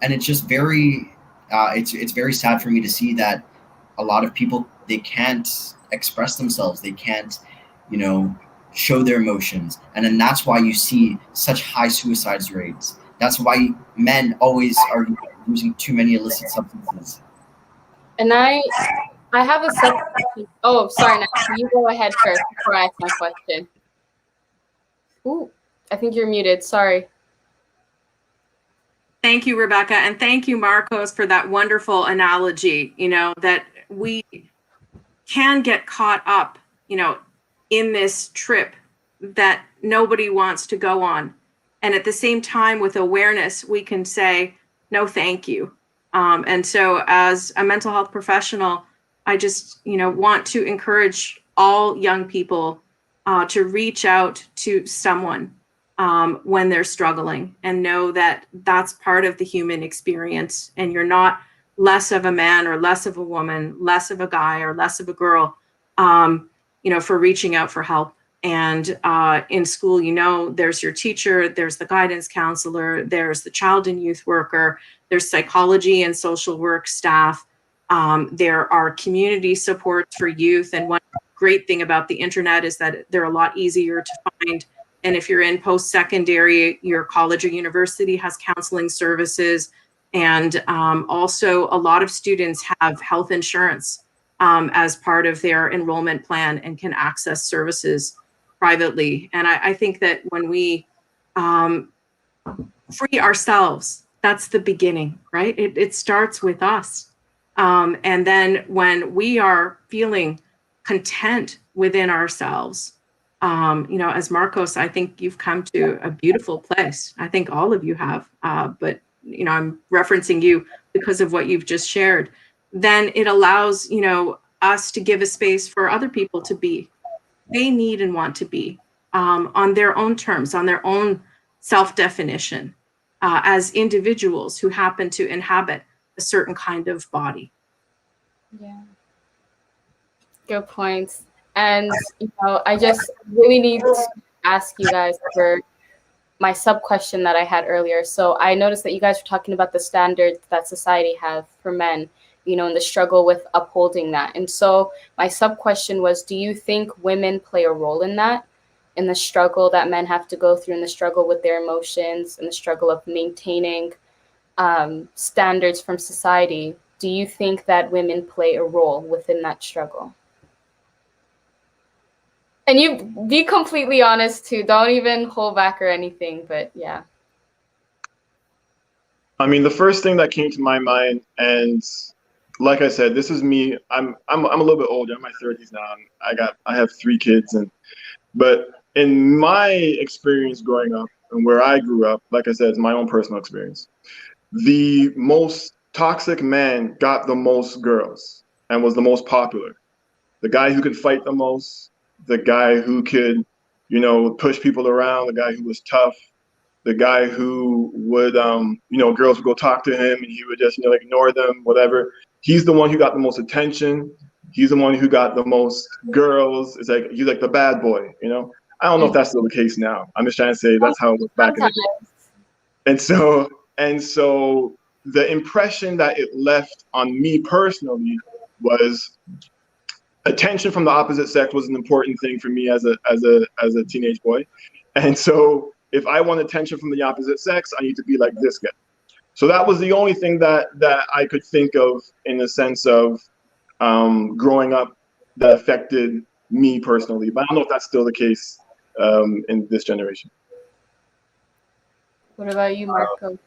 And it's just very it's very sad for me to see that a lot of people, they can't express themselves, they can't, you know, show their emotions. And then that's why you see such high suicide rates. That's why men always are using too many illicit substances. And I have a second question. Oh, sorry, Nat, you go ahead first before I ask my question. Ooh, I think you're muted. Sorry. Thank you, Rebecca. And thank you, Marcos, for that wonderful analogy, you know, that we can get caught up, you know, in this trip that nobody wants to go on. And at the same time, with awareness, we can say, no, thank you. And so as a mental health professional, I just, you know, want to encourage all young people to reach out to someone when they're struggling and know that that's part of the human experience. And you're not less of a man or less of a woman, less of a guy or less of a girl, you know, for reaching out for help. And in school, you know, there's your teacher, there's the guidance counselor, there's the child and youth worker, there's psychology and social work staff. There are community supports for youth. And one great thing about the internet is that they're a lot easier to find. And if you're in post-secondary, your college or university has counseling services. And also a lot of students have health insurance as part of their enrollment plan and can access services privately. And I think that when we free ourselves, that's the beginning, right? It starts with us. And then when we are feeling content within ourselves, you know, as Marcos, I think you've come to a beautiful place. I think all of you have, but, you know, I'm referencing you because of what you've just shared. Then it allows, you know, us to give a space for other people to be. They need and want to be on their own terms, on their own self-definition as individuals who happen to inhabit a certain kind of body. Yeah. Good points. And, you know, I just really need to ask you guys for my sub question that I had earlier. So I noticed that you guys were talking about the standards that society has for men, you know, and the struggle with upholding that. And so my sub question was, do you think women play a role in that, in the struggle that men have to go through, in the struggle with their emotions, and the struggle of maintaining standards from society? Do you think that women play a role within that struggle? And you be completely honest too. Don't even hold back or anything. But yeah. I mean, the first thing that came to my mind, and like I said, this is me. I'm a little bit older. I'm in my 30s now. I have 3 kids, but in my experience growing up and where I grew up, like I said, it's my own personal experience. The most toxic man got the most girls and was the most popular. The guy who could fight the most, the guy who could, push people around, the guy who was tough, the guy who would, girls would go talk to him and he would just, ignore them, whatever. He's the one who got the most attention. He's the one who got the most girls. It's like, he's like the bad boy, I don't know if that's still the case now. I'm just trying to say that's how it was back in the day. And so the impression that it left on me personally was attention from the opposite sex was an important thing for me as a teenage boy. And so if I want attention from the opposite sex, I need to be like this guy. So that was the only thing that I could think of in the sense of growing up that affected me personally. But I don't know if that's still the case in this generation. What about you, Marco?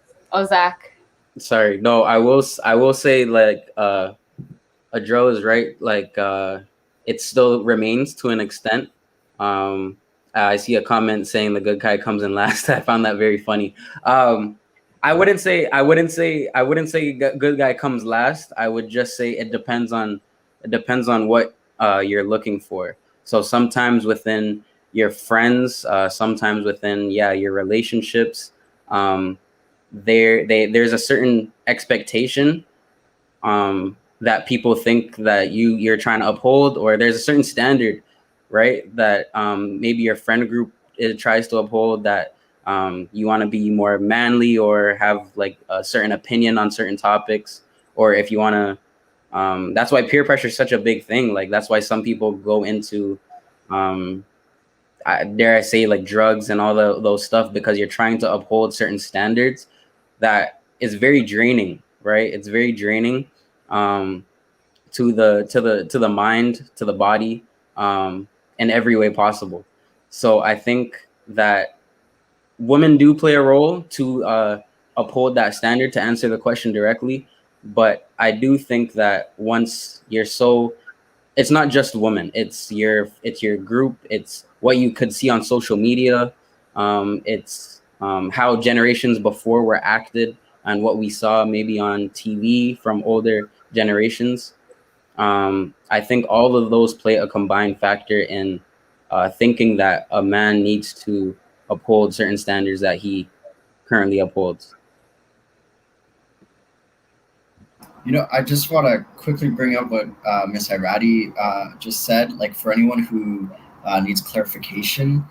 Zach. Sorry, no, I will say like Adro is right. Like it still remains to an extent. I see a comment saying the good guy comes in last. I found that very funny. I wouldn't say good guy comes last. I would just say it depends on what you're looking for. So sometimes within your friends, sometimes within your relationships, there's a certain expectation that people think that you're trying to uphold, or there's a certain standard, right, that maybe your friend group tries to uphold, that you want to be more manly or have like a certain opinion on certain topics, or if you want to that's why peer pressure is such a big thing. Like that's why some people go into dare I say like drugs and all those stuff, because you're trying to uphold certain standards that is very draining, right? It's very draining to the mind, to the body, in every way possible. So I think that women do play a role to uphold that standard, to answer the question directly. But I do think that once you're it's not just women, it's your group, it's what you could see on social media, it's how generations before were acted, and what we saw maybe on TV from older generations. I think all of those play a combined factor in thinking that a man needs to uphold certain standards that he currently upholds. I just want to quickly bring up what Ms. Iradi just said. Like, for anyone who needs clarification,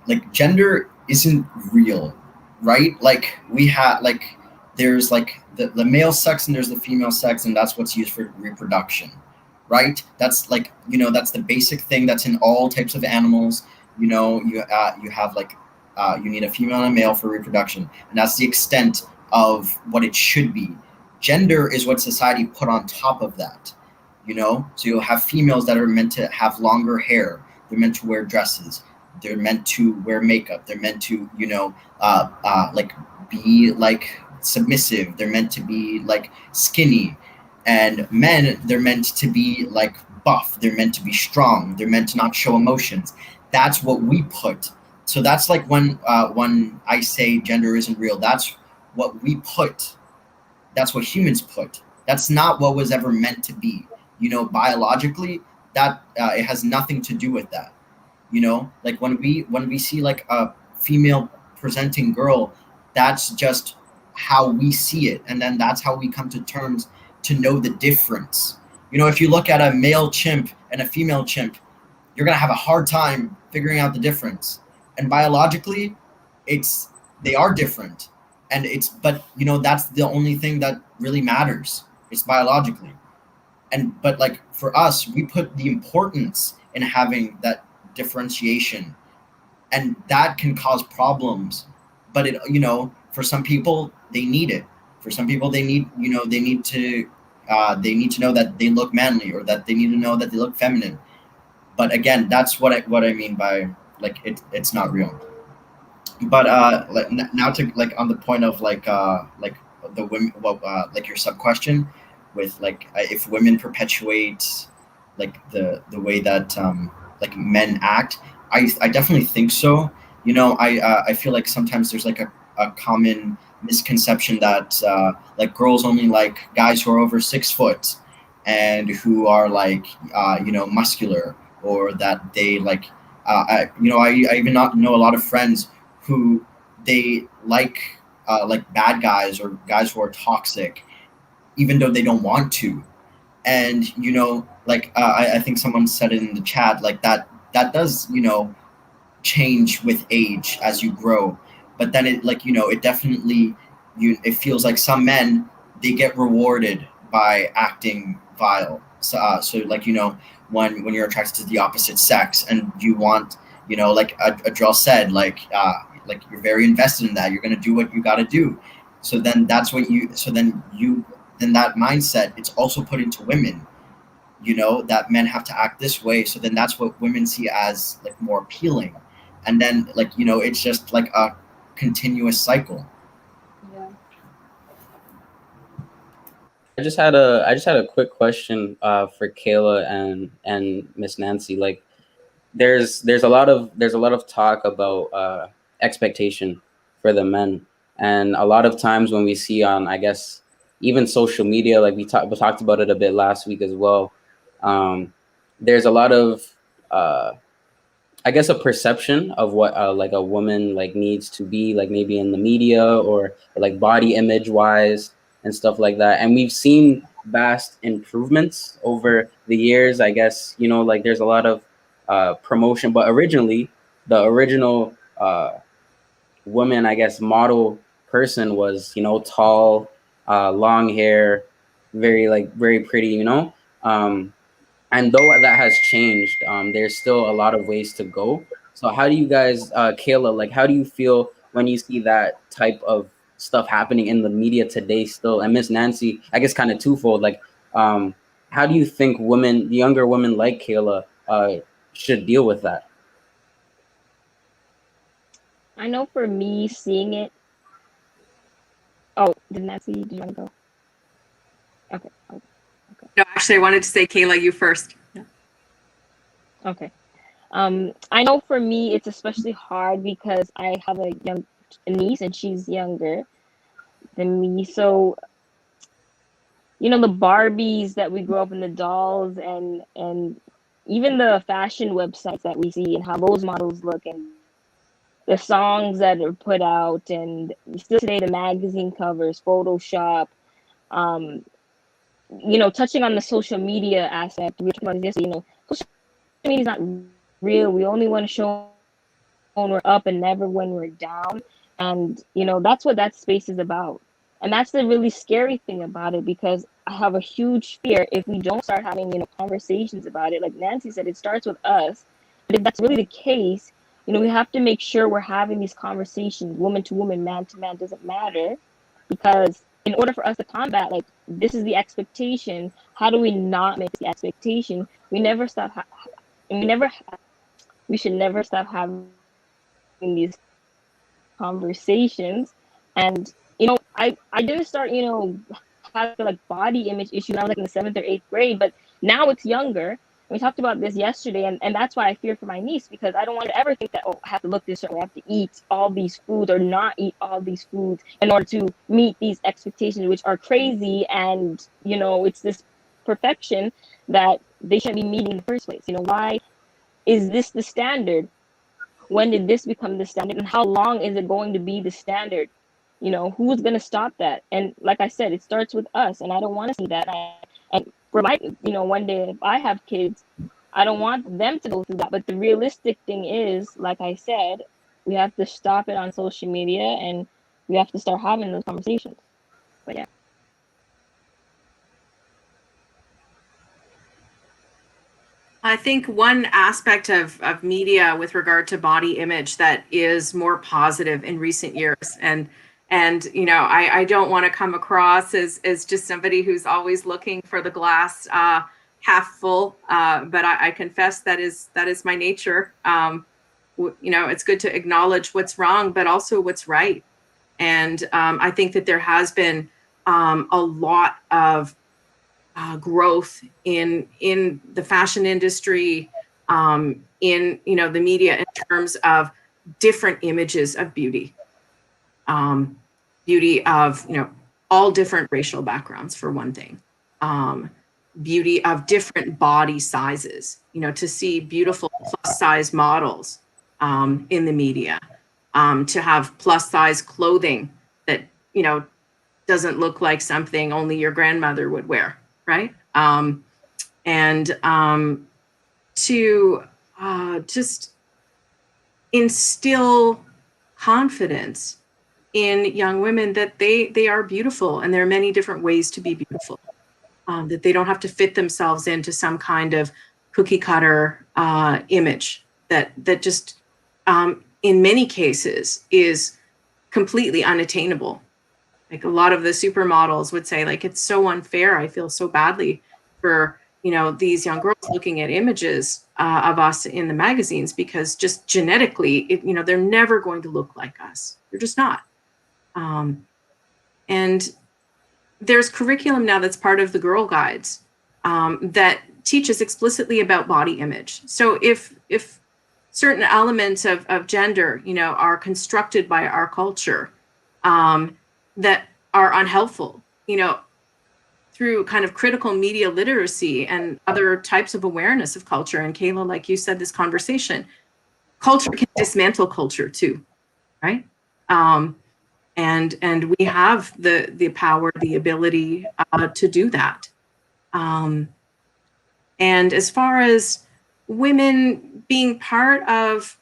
like, gender isn't real, right? Like, there's like the male sex and there's the female sex, and that's what's used for reproduction, right? That's like, that's the basic thing that's in all types of animals. You have like, you need a female and a male for reproduction, and that's the extent of what it should be. Gender is what society put on top of that, so you'll have females that are meant to have longer hair. They're meant to wear dresses. They're meant to wear makeup. They're meant to, like be like submissive. They're meant to be like skinny. And men, they're meant to be like buff. They're meant to be strong. They're meant to not show emotions. That's what we put. So that's like when I say gender isn't real, that's what we put. That's what humans put. That's not what was ever meant to be. Biologically, that it has nothing to do with that. Like when we see like a female presenting girl, that's just how we see it, and then that's how we come to terms to know the difference. If you look at a male chimp and a female chimp, you're gonna have a hard time figuring out the difference. And biologically, they are different. And but that's the only thing that really matters. It's biologically. But like for us, we put the importance in having that differentiation, and that can cause problems. But for some people, they need it. For some people, they need to know that they look manly, or that they need to know that they look feminine. But again, that's what I mean by like it's not real. But like now to like on the point of like the women, well, like your sub question with like if women perpetuate like the way that like men act, I definitely think so. You know, I feel like sometimes there's like a common misconception that like girls only like guys who are over 6 foot and who are like you know, muscular, or that they like you know, I even not know a lot of friends who they like bad guys or guys who are toxic, even though they don't want to. And you know, like I think someone said it in the chat, like that does, you know, change with age as you grow. But then it, like, you know, it definitely, it feels like some men, they get rewarded by acting vile. So, so like, you know, when you're attracted to the opposite sex and you want, you know, like Adrel said, like you're very invested in that, you're going to do what you got to do. So then that's what then that mindset, it's also put into women, you know, that men have to act this way. So then that's what women see as like more appealing. And then, like, you know, it's just like a continuous cycle. Yeah. I just had a quick question for Kayla and Miss Nancy. Like, there's a lot of talk about expectation for the men, and a lot of times when we see on, I guess, even social media, like we talked about it a bit last week as well. There's a lot of I guess a perception of what like a woman like needs to be, like maybe in the media, or like body image wise and stuff like that. And we've seen vast improvements over the years. I guess, you know, like there's a lot of promotion, but originally the original woman, I guess, model person was, you know, tall, long hair, very pretty, you know. And though that has changed, there's still a lot of ways to go. So how do you guys, Kayla, like how do you feel when you see that type of stuff happening in the media today still? And Miss Nancy, I guess kind of twofold, like how do you think women, younger women like Kayla, should deal with that? I know for me, seeing it. Oh, did Nancy? Do you want to go? Okay. No, actually, I wanted to say, Kayla, you first. Yeah. Okay. I know for me, it's especially hard because I have a young niece and she's younger than me. So, you know, the Barbies that we grew up in, the dolls, and even the fashion websites that we see and how those models look, and the songs that are put out, and still today the magazine covers, Photoshop, you know, touching on the social media aspect, we were talking about this, you know, social media is not real. We only want to show when we're up and never when we're down. And, you know, that's what that space is about. And that's the really scary thing about it, because I have a huge fear if we don't start having, you know, conversations about it. Like Nancy said, it starts with us. But if that's really the case, you know, we have to make sure we're having these conversations, woman to woman, man to man, doesn't matter. Because in order for us to combat, like, this is the expectation, how do we not make the expectation? We never stop, we should never stop having these conversations. And you know, I didn't start, you know, having like body image issues. I was like in the 7th or 8th grade, but now it's younger. We talked about this yesterday, and that's why I fear for my niece, because I don't want to ever think that, oh, I have to look this certain way, I have to eat all these foods or not eat all these foods in order to meet these expectations, which are crazy. And you know, it's this perfection that they shouldn't be meeting in the first place. You know, why is this the standard? When did this become the standard, and how long is it going to be the standard? You know, who's going to stop that? And like I said, it starts with us, and I don't want to see that. And for my, you know, one day if I have kids, I don't want them to go through that. But the realistic thing is, like I said, we have to stop it on social media, and we have to start having those conversations. But yeah. I think one aspect of media with regard to body image that is more positive in recent years, and you know, I don't want to come across as just somebody who's always looking for the glass half full, but I confess that is my nature. It's good to acknowledge what's wrong, but also what's right. And I think that there has been a lot of growth in the fashion industry, in the media, in terms of different images of beauty, beauty of all different racial backgrounds, for one thing, beauty of different body sizes, to see beautiful plus size models in the media, to have plus size clothing that doesn't look like something only your grandmother would wear, right? And to just instill confidence in young women that they are beautiful, and there are many different ways to be beautiful, that they don't have to fit themselves into some kind of cookie cutter image that just in many cases is completely unattainable. Like a lot of the supermodels would say, like, it's so unfair. I feel so badly for these young girls looking at images of us in the magazines, because just genetically, they're never going to look like us. They're just not. And there's curriculum now that's part of the Girl Guides that teaches explicitly about body image. So if certain elements of gender, are constructed by our culture that are unhelpful, through kind of critical media literacy and other types of awareness of culture. And Kayla, like you said, this conversation, culture can dismantle culture too, right? And we have the power, the ability to do that. And as far as women being part of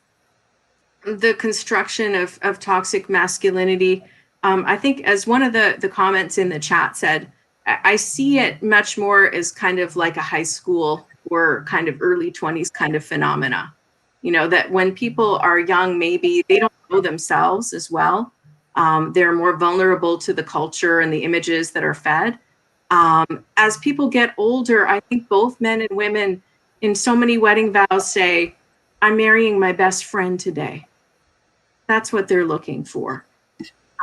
the construction of toxic masculinity, I think, as one of the comments in the chat said, I see it much more as kind of like a high school or kind of early 20s kind of phenomena. That when people are young, maybe they don't know themselves as well. They're more vulnerable to the culture and the images that are fed. As people get older, I think both men and women in so many wedding vows say, I'm marrying my best friend today. That's what they're looking for.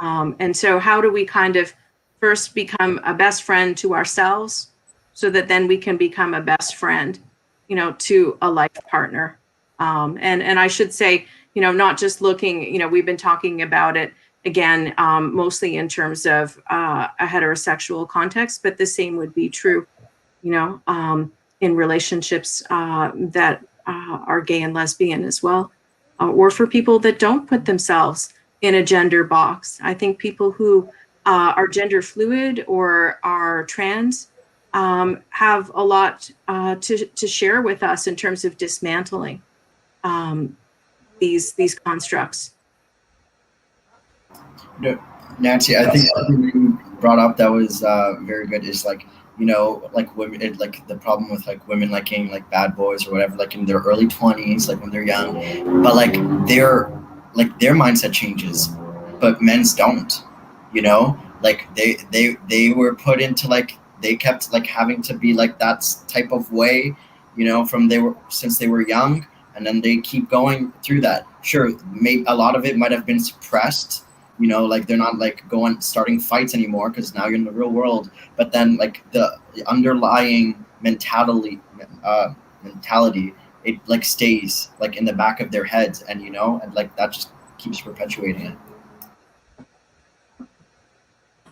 And so how do we kind of first become a best friend to ourselves, so that then we can become a best friend, to a life partner? And I should say, not just looking, we've been talking about it again, mostly in terms of a heterosexual context, but the same would be true, in relationships that are gay and lesbian as well, or for people that don't put themselves in a gender box. I think people who are gender fluid or are trans have a lot to share with us in terms of dismantling these constructs. Nancy, I think something you brought up that was very good is like, like women, like the problem with like women liking like bad boys or whatever, like in their early 20s, like when they're young, but like their mindset changes, but men's don't, like they were put into like, they kept like having to be like that type of way, since they were young, and then they keep going through that. Sure, maybe a lot of it might have been suppressed, like they're not like starting fights anymore because now you're in the real world, but then like the underlying mentality, it like stays like in the back of their heads, and and like that just keeps perpetuating it.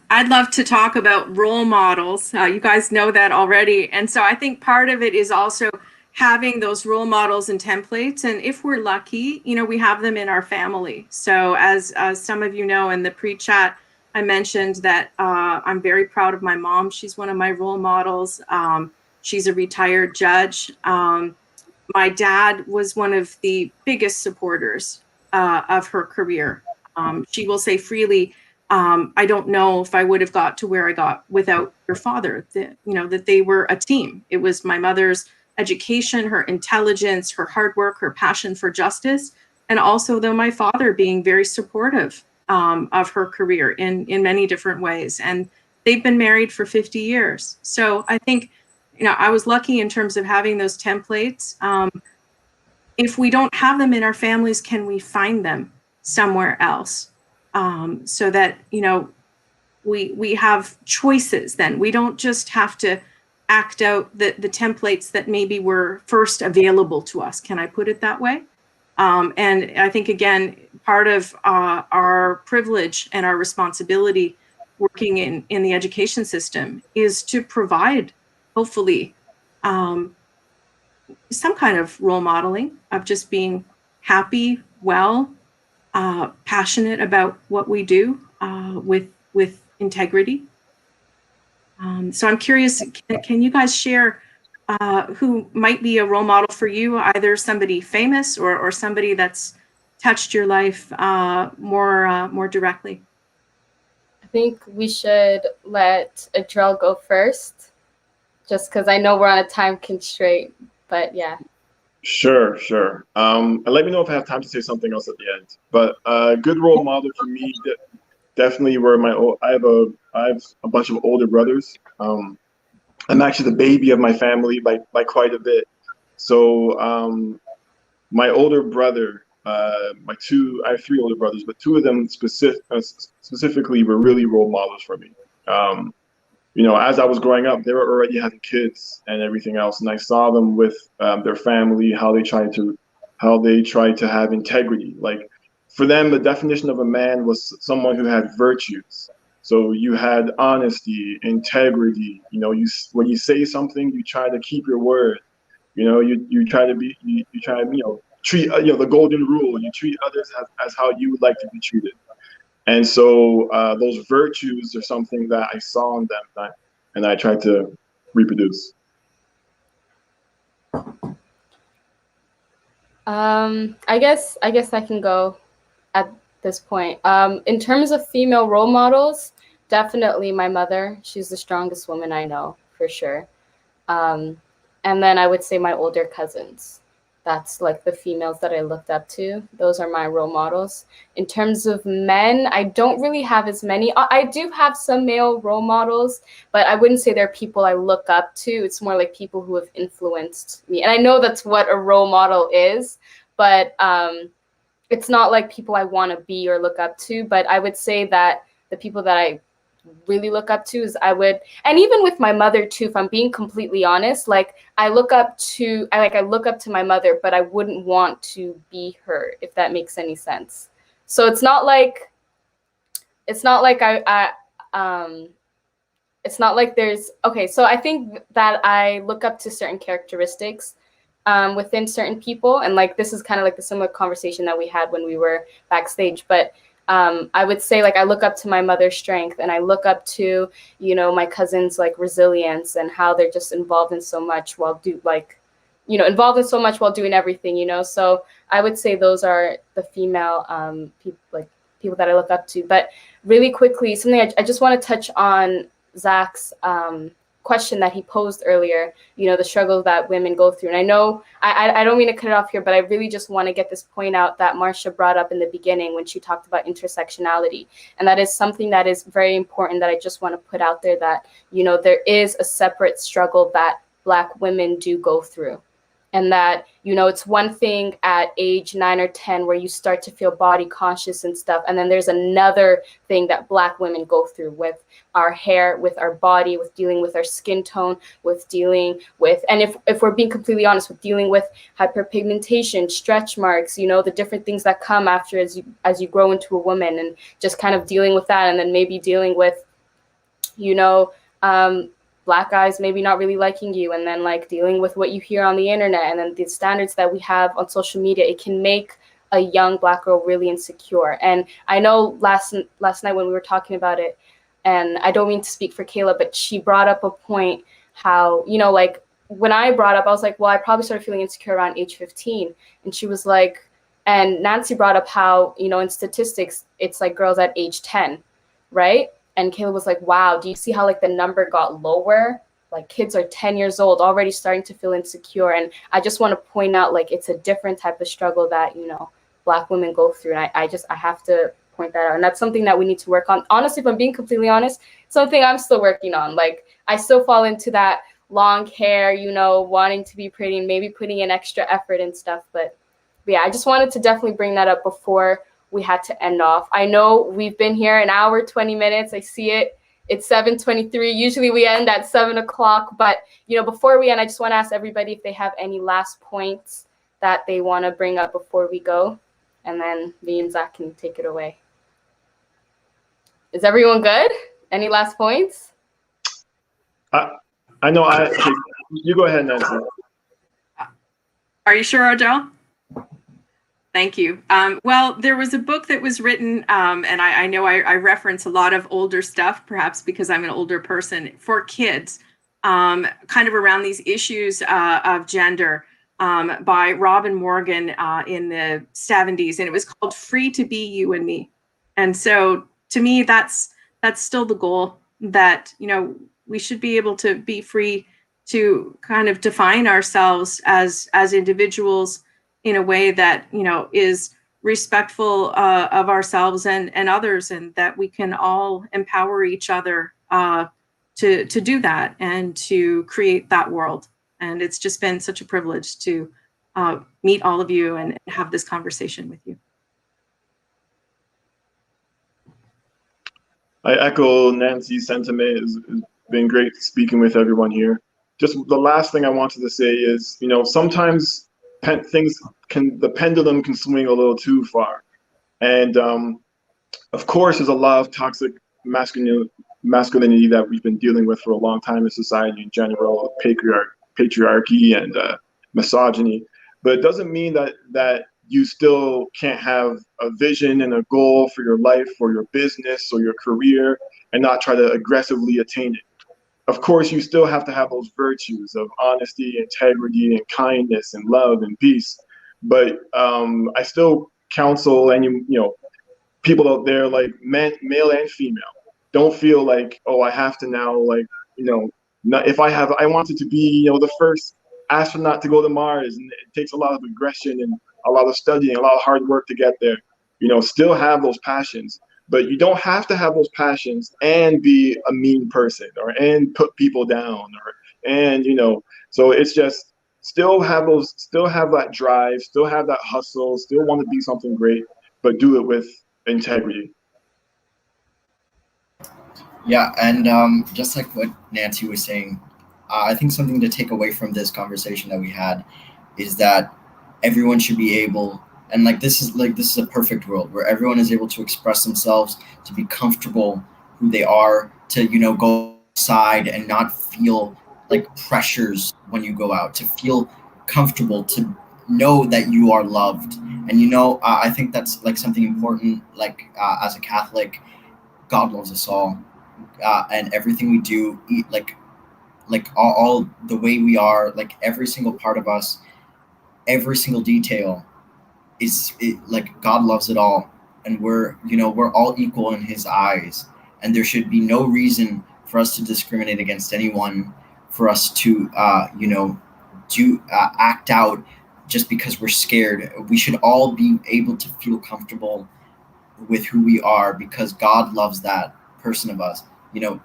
I'd love to talk about role models. You guys know that already. And so I think part of it is also having those role models and templates. And if we're lucky, we have them in our family. So as some of you know, in the pre-chat, I mentioned that I'm very proud of my mom. She's one of my role models. She's a retired judge. My dad was one of the biggest supporters of her career. She will say freely, I don't know if I would have got to where I got without your father, that they were a team. It was my mother's education, her intelligence, her hard work, her passion for justice, and also though my father being very supportive of her career in many different ways. And they've been married for 50 years. So I think I was lucky in terms of having those templates. If we don't have them in our families, can we find them somewhere else? So that, we have choices then. We don't just have to act out the templates that maybe were first available to us. Can I put it that way? And I think, again, part of our privilege and our responsibility working in the education system is to provide, hopefully, some kind of role modeling of just being happy, well, passionate about what we do with integrity. So I'm curious, can you guys share who might be a role model for you, either somebody famous or somebody that's touched your life more directly? I think we should let Adrel go first, just because I know we're on a time constraint, but yeah. Sure. And let me know if I have time to say something else at the end. But a good role model for me definitely were I have a bunch of older brothers. I'm actually the baby of my family by quite a bit. So my older brother, I have three older brothers, but two of them specifically were really role models for me. As I was growing up, they were already having kids and everything else, and I saw them with their family, how they tried to have integrity. Like, for them, the definition of a man was someone who had virtues. So you had honesty, integrity. When you say something, you try to keep your word. You try to treat the golden rule. You treat others as how you would like to be treated. And so those virtues are something that I saw in them, and I tried to reproduce. I guess I can go at this point. In terms of female role models, definitely my mother. She's the strongest woman I know, for sure. And then I would say my older cousins. That's like the females that I looked up to. Those are my role models. In terms of men, I don't really have as many. I do have some male role models, but I wouldn't say they're people I look up to. It's more like people who have influenced me. And I know that's what a role model is, but it's not like people I want to be or look up to. But I would say that the people that I really look up to is and even with my mother too, if I'm being completely honest, like I look up to my mother, but I wouldn't want to be her, if that makes any sense. So it's not like there's, okay, so I think that I look up to certain characteristics within certain people, and like this is kind of like the similar conversation that we had when we were backstage, but I would say, like, I look up to my mother's strength, and I look up to, my cousins' like resilience and how they're just involved in so much while doing everything, So I would say those are the female people that I look up to. But really quickly, something I just want to touch on Zach's question that he posed earlier, the struggle that women go through. And I know I don't mean to cut it off here, but I really just want to get this point out that Marsha brought up in the beginning when she talked about intersectionality. And that is something that is very important that I just want to put out there, that, there is a separate struggle that Black women do go through. And that, it's one thing at age 9 or 10 where you start to feel body conscious and stuff. And then there's another thing that Black women go through with our hair, with our body, with dealing with our skin tone, with dealing with, and if we're being completely honest, with dealing with hyperpigmentation, stretch marks, the different things that come after as you grow into a woman, and just kind of dealing with that. And then maybe dealing with, Black guys maybe not really liking you, and then like dealing with what you hear on the internet, and then the standards that we have on social media. It can make a young Black girl really insecure. And I know last night when we were talking about it, and I don't mean to speak for Kayla, but she brought up a point how, like when I brought up, I was like, well, I probably started feeling insecure around age 15. And she was like, and Nancy brought up how, in statistics, it's like girls at age 10, right? And Kayla was like, wow, do you see how like the number got lower? Like kids are 10 years old already starting to feel insecure. And I just want to point out, like, it's a different type of struggle that, Black women go through. And I have to point that out. And that's something that we need to work on. Honestly, if I'm being completely honest, something I'm still working on. Like, I still fall into that long hair, you know, wanting to be pretty and maybe putting in extra effort and stuff. But yeah, I just wanted to definitely bring that up before we had to end off. I know we've been here an hour, 20 minutes. I see it. It's 7:23. Usually we end at 7 o'clock. But, you know, before we end, I just want to ask everybody if they have any last points that they want to bring up before we go. And then me and Zach can take it away. Is everyone good? Any last points? I know. You go ahead, Nancy. Are you sure, Odell? Thank you. Well, there was a book that was written, and I know I reference a lot of older stuff, perhaps because I'm an older person, for kids, kind of around these issues of gender, by Robin Morgan in the 70s, and it was called Free to Be You and Me. And so to me, that's still the goal, that, you know, we should be able to be free to kind of define ourselves as individuals in a way that, you know, is respectful of ourselves and others, and that we can all empower each other to do that and to create that world. And it's just been such a privilege to meet all of you and have this conversation with you. I echo Nancy's sentiment. It's been great speaking with everyone here. Just the last thing I wanted to say is, you know, sometimes the pendulum can swing a little too far. And of course, there's a lot of toxic masculinity that we've been dealing with for a long time in society in general, patriarchy and misogyny. But it doesn't mean that you still can't have a vision and a goal for your life or your business or your career and not try to aggressively attain it. Of course, you still have to have those virtues of honesty, integrity, and kindness, and love and peace. But I still counsel people out there, like male and female, don't feel like, oh, I have to now, like, I wanted to be, the first astronaut to go to Mars, and it takes a lot of aggression and a lot of studying, a lot of hard work to get there. Still have those passions. But you don't have to have those passions and be a mean person and put people down so it's just still have that drive, still have that hustle, still want to be something great, but do it with integrity. Yeah, and just like what Nancy was saying, I think something to take away from this conversation that we had is that everyone should be able, and this is a perfect world where everyone is able to express themselves, to be comfortable who they are, to go outside and not feel like pressures when you go out, to feel comfortable, to know that you are loved. And I think that's something important. As a Catholic, God loves us all, and everything we do, all the way we are, every single part of us, every single detail God loves it all, and we're all equal in His eyes, and there should be no reason for us to discriminate against anyone, for us to act out just because we're scared. We should all be able to feel comfortable with who we are, because God loves that person of us.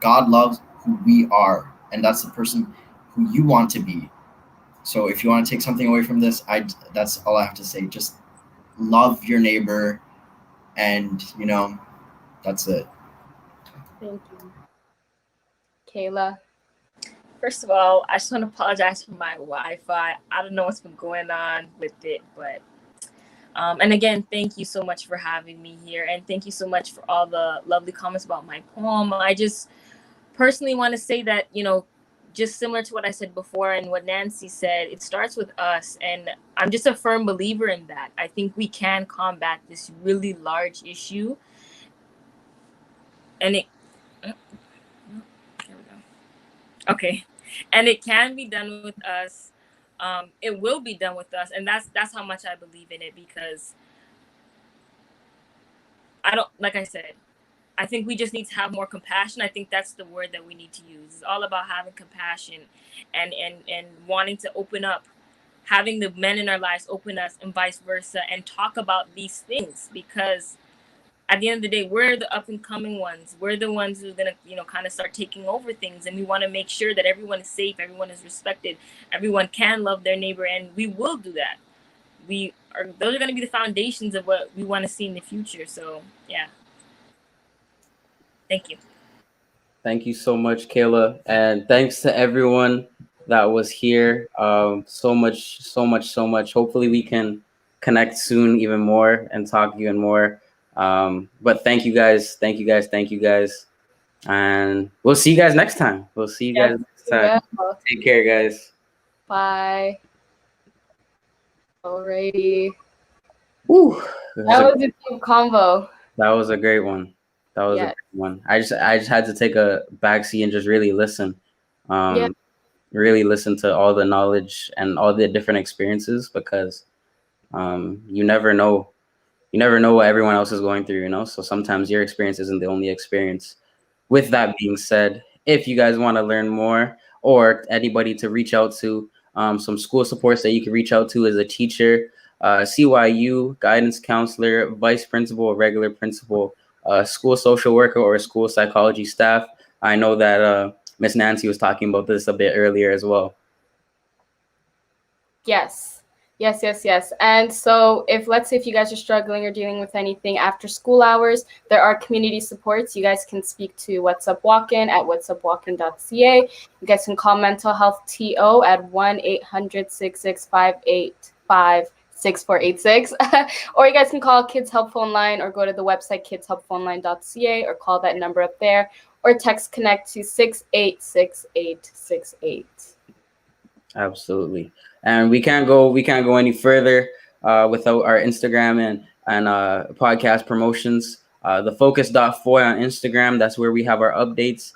God loves who we are, and that's the person who you want to be. So if you want to take something away from this, that's all I have to say. Just love your neighbor, and that's it. Thank you. Kayla? First of all, I just want to apologize for my Wi-Fi. I don't know what's been going on with it, but and again, thank you so much for having me here, and thank you so much for all the lovely comments about my poem. I just personally want to say that, just similar to what I said before and what Nancy said, it starts with us, and I'm just a firm believer in that. I think we can combat this really large issue, and it okay, and it can be done with us. It will be done with us, and that's how much I believe in it, because like I said, I think we just need to have more compassion. I think that's the word that we need to use. It's all about having compassion and wanting to open up, having the men in our lives open us and vice versa, and talk about these things, because at the end of the day, we're the up and coming ones. We're the ones who are gonna, kind of start taking over things, and we want to make sure that everyone is safe, everyone is respected, everyone can love their neighbor, and we will do that. Those are going to be the foundations of what we want to see in the future. So yeah, thank you. Thank you so much, Kayla, and thanks to everyone that was here. So much. Hopefully we can connect soon even more and talk even more. But thank you guys, and we'll see you guys next time. Next time. Take care, guys. Bye. Alrighty. Woo. That was a deep convo. That was a great one. A great one. I just had to take a backseat and just really listen. Really listen to all the knowledge and all the different experiences, because you never know what everyone else is going through, so sometimes your experience isn't the only experience. With that being said, if you guys want to learn more, or anybody to reach out to, some school supports that you can reach out to as a teacher, CYU, guidance counselor, vice principal, regular principal, school social worker, or school psychology staff. I know that Miss Nancy was talking about this a bit earlier as well. Yes. And so let's say if you guys are struggling or dealing with anything after school hours, there are community supports. You guys can speak to What's Up Walk-In at whatsupwalkin.ca. You guys can call Mental Health TO at 1-800-665-6486. Or you guys can call Kids Help Phone Line, or go to the website kidshelpphonline.ca, or call that number up there, or text Connect to 686868. Absolutely. And we can't go any further without our Instagram and podcast promotions. The focus.foy on Instagram, that's where we have our updates.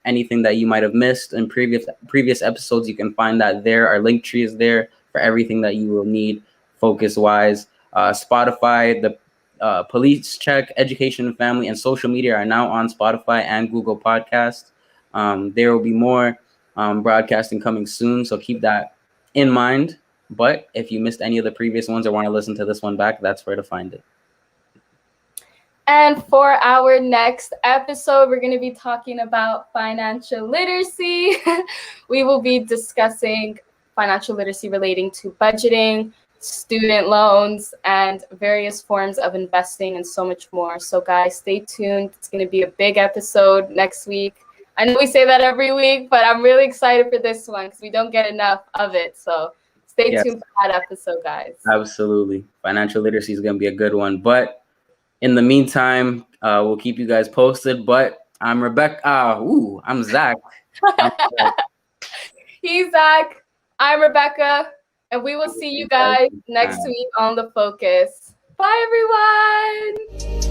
Anything that you might have missed in previous episodes, you can find that there. Our link tree is there for everything that you will need focus wise. Spotify, the Police Check, Education and Family, and social media are now on Spotify and Google Podcast. There will be more broadcasting coming soon, so keep that in mind. But if you missed any of the previous ones or want to listen to this one back, that's where to find it. And for our next episode, we're going to be talking about financial literacy. We will be discussing financial literacy relating to budgeting, student loans, and various forms of investing, and so much more. So guys, stay tuned. It's going to be a big episode next week. I know we say that every week, but I'm really excited for this one because we don't get enough of it. So stay tuned for that episode, guys. Absolutely. Financial literacy is going to be a good one. But in the meantime, we'll keep you guys posted. But I'm Rebecca. I'm Zach. He's Zach. I'm Rebecca. And we will see you guys next week on The Focus. Bye, everyone.